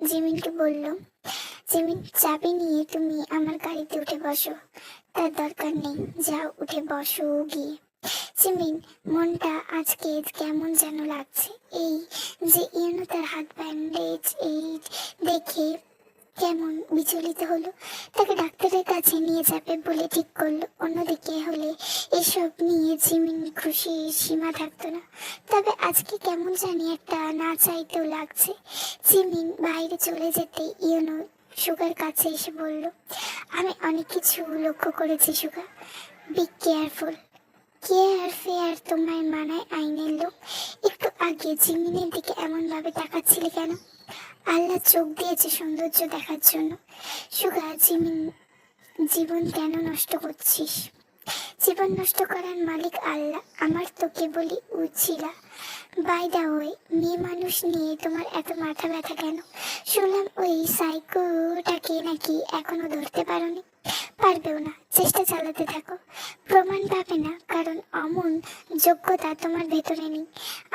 জিমিনকে বলল, জিমিন চাবি নিয়ে তুমি আমার গাড়িতে উঠে বসো। তার দরকার নেই, যাও উঠে বসো গিয়ে। জিমিন মনটা আজকে কেমন যেন লাগছে। এই যে ইয়ানো তার হাত ব্যান্ডেজ এই দেখে কেমন বিচলিত হলো। তাকে ডাক্তারের কাছে নিয়ে যাবে বলে ঠিক করলো। অন্যদিকে হলে এসব নিয়ে জিমিন খুশির সীমা থাকতো না। তবে আজকে কেমন জানি একটা না চাইতেও লাগছে। জিমিন বাইরে চলে যেতে ইয়নো সুগার কাছে এসে বলল, আমি অনেক কিছু লক্ষ্য করেছি সুগা, বি কেয়ারফুল। কেয়ার ফেয়ার তোমায় মানায় আইনের লোক? একটু আগে জিমিনের দিকে এমন ভাবে তাকাচ্ছিলে কেন? আল্লাহ চোখ দিয়েছে সৌন্দর্য দেখার জন্য। সুগা, জীবন কেন নষ্ট করছিস? জীবন নষ্ট করার মালিক আল্লাহ, আমার তো কেবলই উছিলা। বাই দা ওয়ে, মেয়ে মানুষ নিয়ে তোমার এত মাথা ব্যথা কেন? শুনলাম ওই সাইকোটাকে নাকি এখনো ধরতে পারোনি। পারবেও না, চেষ্টা চালাতে থাকো। প্রমাণ পাবে না, কারণ অমন যোগ্যতা তোমার ভেতরে নেই।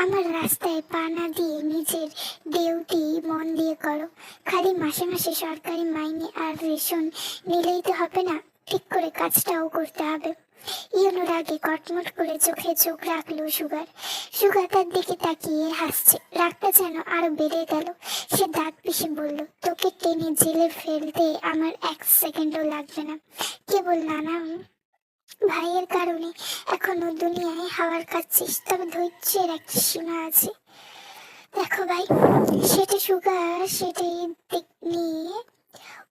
আমার রাস্তায় পা না দিয়ে নিজের ডিউটি মন দিয়ে করো। খালি মাসে মাসে সরকারি মাইনে আর রেশন নিলেই তো হবে না, ঠিক করে কাজটাও করতে হবে। ইউনোর আগে কটমট করে চোখে চোখ রাখলো সুগার। সুগা তার দিকে তাকিয়ে হাসছে। রাগটা যেন আরো বেড়ে গেল। সে দাঁত পিষে বলল, তোকে টেনে জেলে ফেলতে আমার 1 সেকেন্ডও লাগবে না। কেবল নানা ভাইয়ের কারণে এখনো দুনিয়ায় হাওয়ার কাচ্ছিস, তবে ধৈর্যের একটা সীমা আছে। দেখো ভাই, সেটা সুগার, সেটাই দিক নিয়ে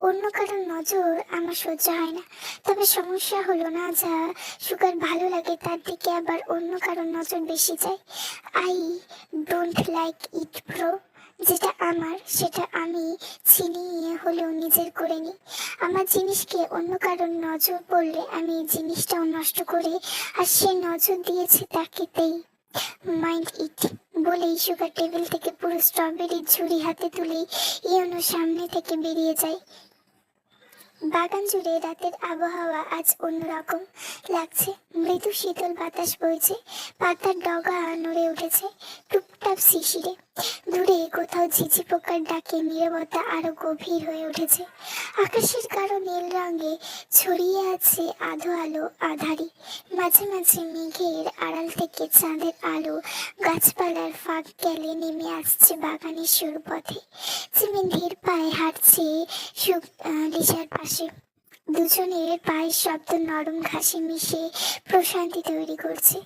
অন্য কারোর নজর আমার সহ্য হয় না। তবে সমস্যা হলো না, যা সুগার ভালো লাগে তার দিকে আবার অন্য কারোর নজর বেশি যায়। I don't like it bro. যেটা আমার সেটা আমি ছিনিয়ে হলেও নিজের করে নিই। আমার জিনিসকে অন্য কারোর নজর পড়লে আমি এই জিনিসটাও নষ্ট করে, আর সে নজর দিয়েছে তাকে দেই। মাইন্ড ইট বলেই সুগার টেবিল থেকে পুরো স্ট্রবেরির ঝুড়ি হাতে তুলেই ইয়নোর সামনে থেকে বেরিয়ে যায়। বাগান জুড়ে রাতের আবহাওয়া আজ অন্যরকম লাগছে। মৃদু শীতল বাতাস বইছে, পাতার ডগা নড়ে উঠেছে টুপটাপ শিশিরে। দূরে কোথাও ঝিঝি পোকার ডাকে নীরবতা আরো গভীর হয়ে উঠেছে। আকাশের গাঢ় নীল রঙে ছড়িয়ে আছে আধো আলো আধারি। মাঝে মাঝে মেঘের আড়াল থেকে চাঁদের আলো গাছপালার ফাঁক গেলে নেমে আসছে বাগানের সরু পথে। জিমিন ধীর পায়ে হাঁটছে লিসার পাশে। দুজনের পায়ের শব্দ নরম ঘাসে মিশে প্রশান্তি তৈরি করছে।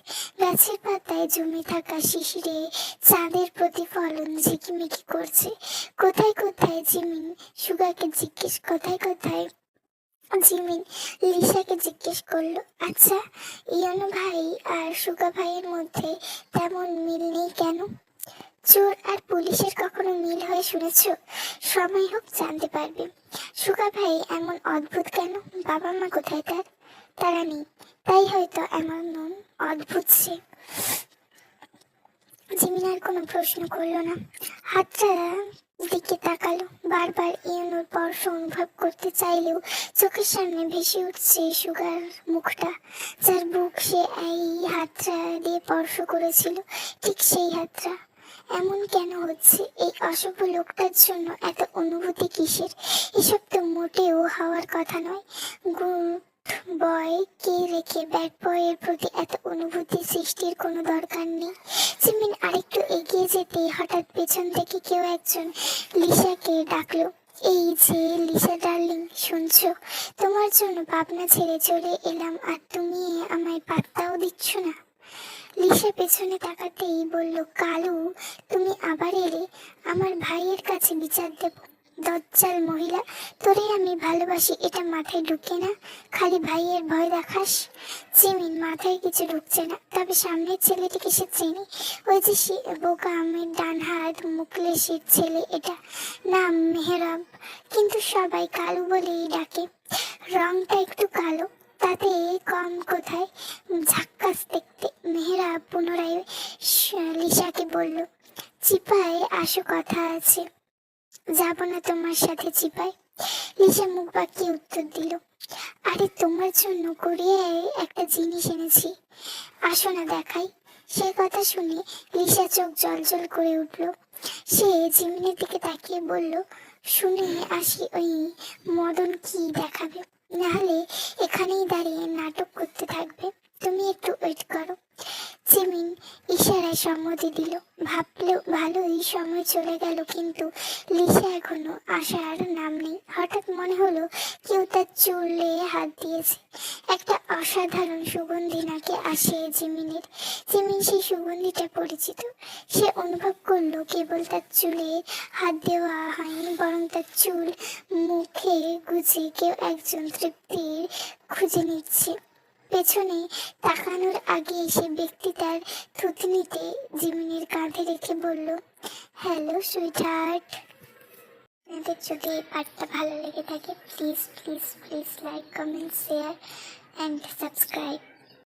গাছের পাতায় জমে থাকা শিশিরে চাঁদের প্রতিফলন ঝিকিমিকি করছে। কোথায় কোথায় জিমিন লিসাকে জিজ্ঞেস করলো, আচ্ছা ইয়ানো ভাই আর সুগা ভাইয়ের মধ্যে তেমন মিল নেই কেন? চোর আর পুলিশের কখনো মিল হয় শুনেছ? সময় হোক জানতে পারবে। সুগা ভাই এমন অদ্ভুত কেন? বাবা মা কোথায় তার? তারা নেই, তাই হয়তো এমন অদ্ভুত সে। জিমিন আর কোনো প্রশ্ন করলো না, হাতটা দিকে তাকালো। বারবার ইয়ানোর স্পর্শ অনুভব করতে চাইলেও চোখের সামনে ভেসে উঠছে সুগার মুখটা, যার বুক সে এই হাতটা দিয়ে স্পর্শ করেছিল, ঠিক সেই হাতটা। এমন কেন হচ্ছে? এই অশুভ লোকটার জন্য এত অনুভূতি কিসের? এসব তো মোটেও হওয়ার কথা নয়। গুড বয় কে রেখে ব্যাড বয়ের প্রতি এত অনুভূতি সৃষ্টির কোনো দরকার নেই। জিমিন আরেকটু এগিয়ে যেতে হঠাৎ পেছন থেকে কেউ একজন লিসাকে ডাকলো। এই যে লিসা ডার্লিং, শুনছো? তোমার জন্য পাবনা ছেড়ে চলে এলাম, আর তুমি আমায় পাত্তাও দিচ্ছ না। লিসা পেছনে তাকাতেই বলল, কালু তুমি আবার এলে? আমার ভাইয়ের কাছে বিচার দেব? দজ্জাল মহিলা, তোরে আমি ভালোবাসি এটা মাথায় ঢুকে না, খালি ভাইয়ের ভয় দেখাস। জিমিন মাথায় কিছু ঢুকছে না, তবে সামনের ছেলেটিকে সে চেনে। ওই যে বোকা আমের ডান হাত মুকলেশের ছেলে, এটা নাম মেহরাব, কিন্তু সবাই কালু বলেই ডাকে। রংটা একটু কালো, তাতে কম কোথায়, ঝাক্কাস দেখতে। মেহরাব পুনরায় লিসাকে বলল, চিপায় আসো, কথা আছে। যাব না তোমার সাথে চিপায়। লিসা মুখ বাঁকিয়ে উত্তর দিল, আরে তোমার জন্য কোরিয়ায় একটা জিনিস এনেছি, আসো না দেখাই। সে কথা শুনে লিসা চোখ জলজল করে উঠল। সে জিমিনের দিকে তাকিয়ে বলল, শুনে আসি, ওই মদন কি দেখাবে? নাহলে এখানেই দাঁড়িয়ে নাটক করতে থাকবে। তুমি একটু ওয়েট করো। জিমিন ইশারায় সম্মতি দিল। ভাবলেও ভালোই সময় চলে গেল, কিন্তু লিসা এখনো আসার নাম নেই। হঠাৎ মনে হলো কেউ তার চুলে হাত দিয়েছে। একটা অসাধারণ সুগন্ধি নাকে আসে জিমিনের। জিমিন সেই সুগন্ধিটা পরিচিত। সে অনুভব করলো কেবল তার চুলে হাত দেওয়া হয়নি, বরং তার চুল মুখে গুজে কেউ একজন তৃপ্তির খুঁজে নিচ্ছে। পেছনে তাকানোর আগে সে ব্যক্তি তার থুতনিতে জিমিনের কাঁধে রেখে বলল, হ্যালো সুইটহার্ট। আপনাদের যদি এই পার্টটা ভালো লেগে থাকে, please please please like, comment, share and subscribe.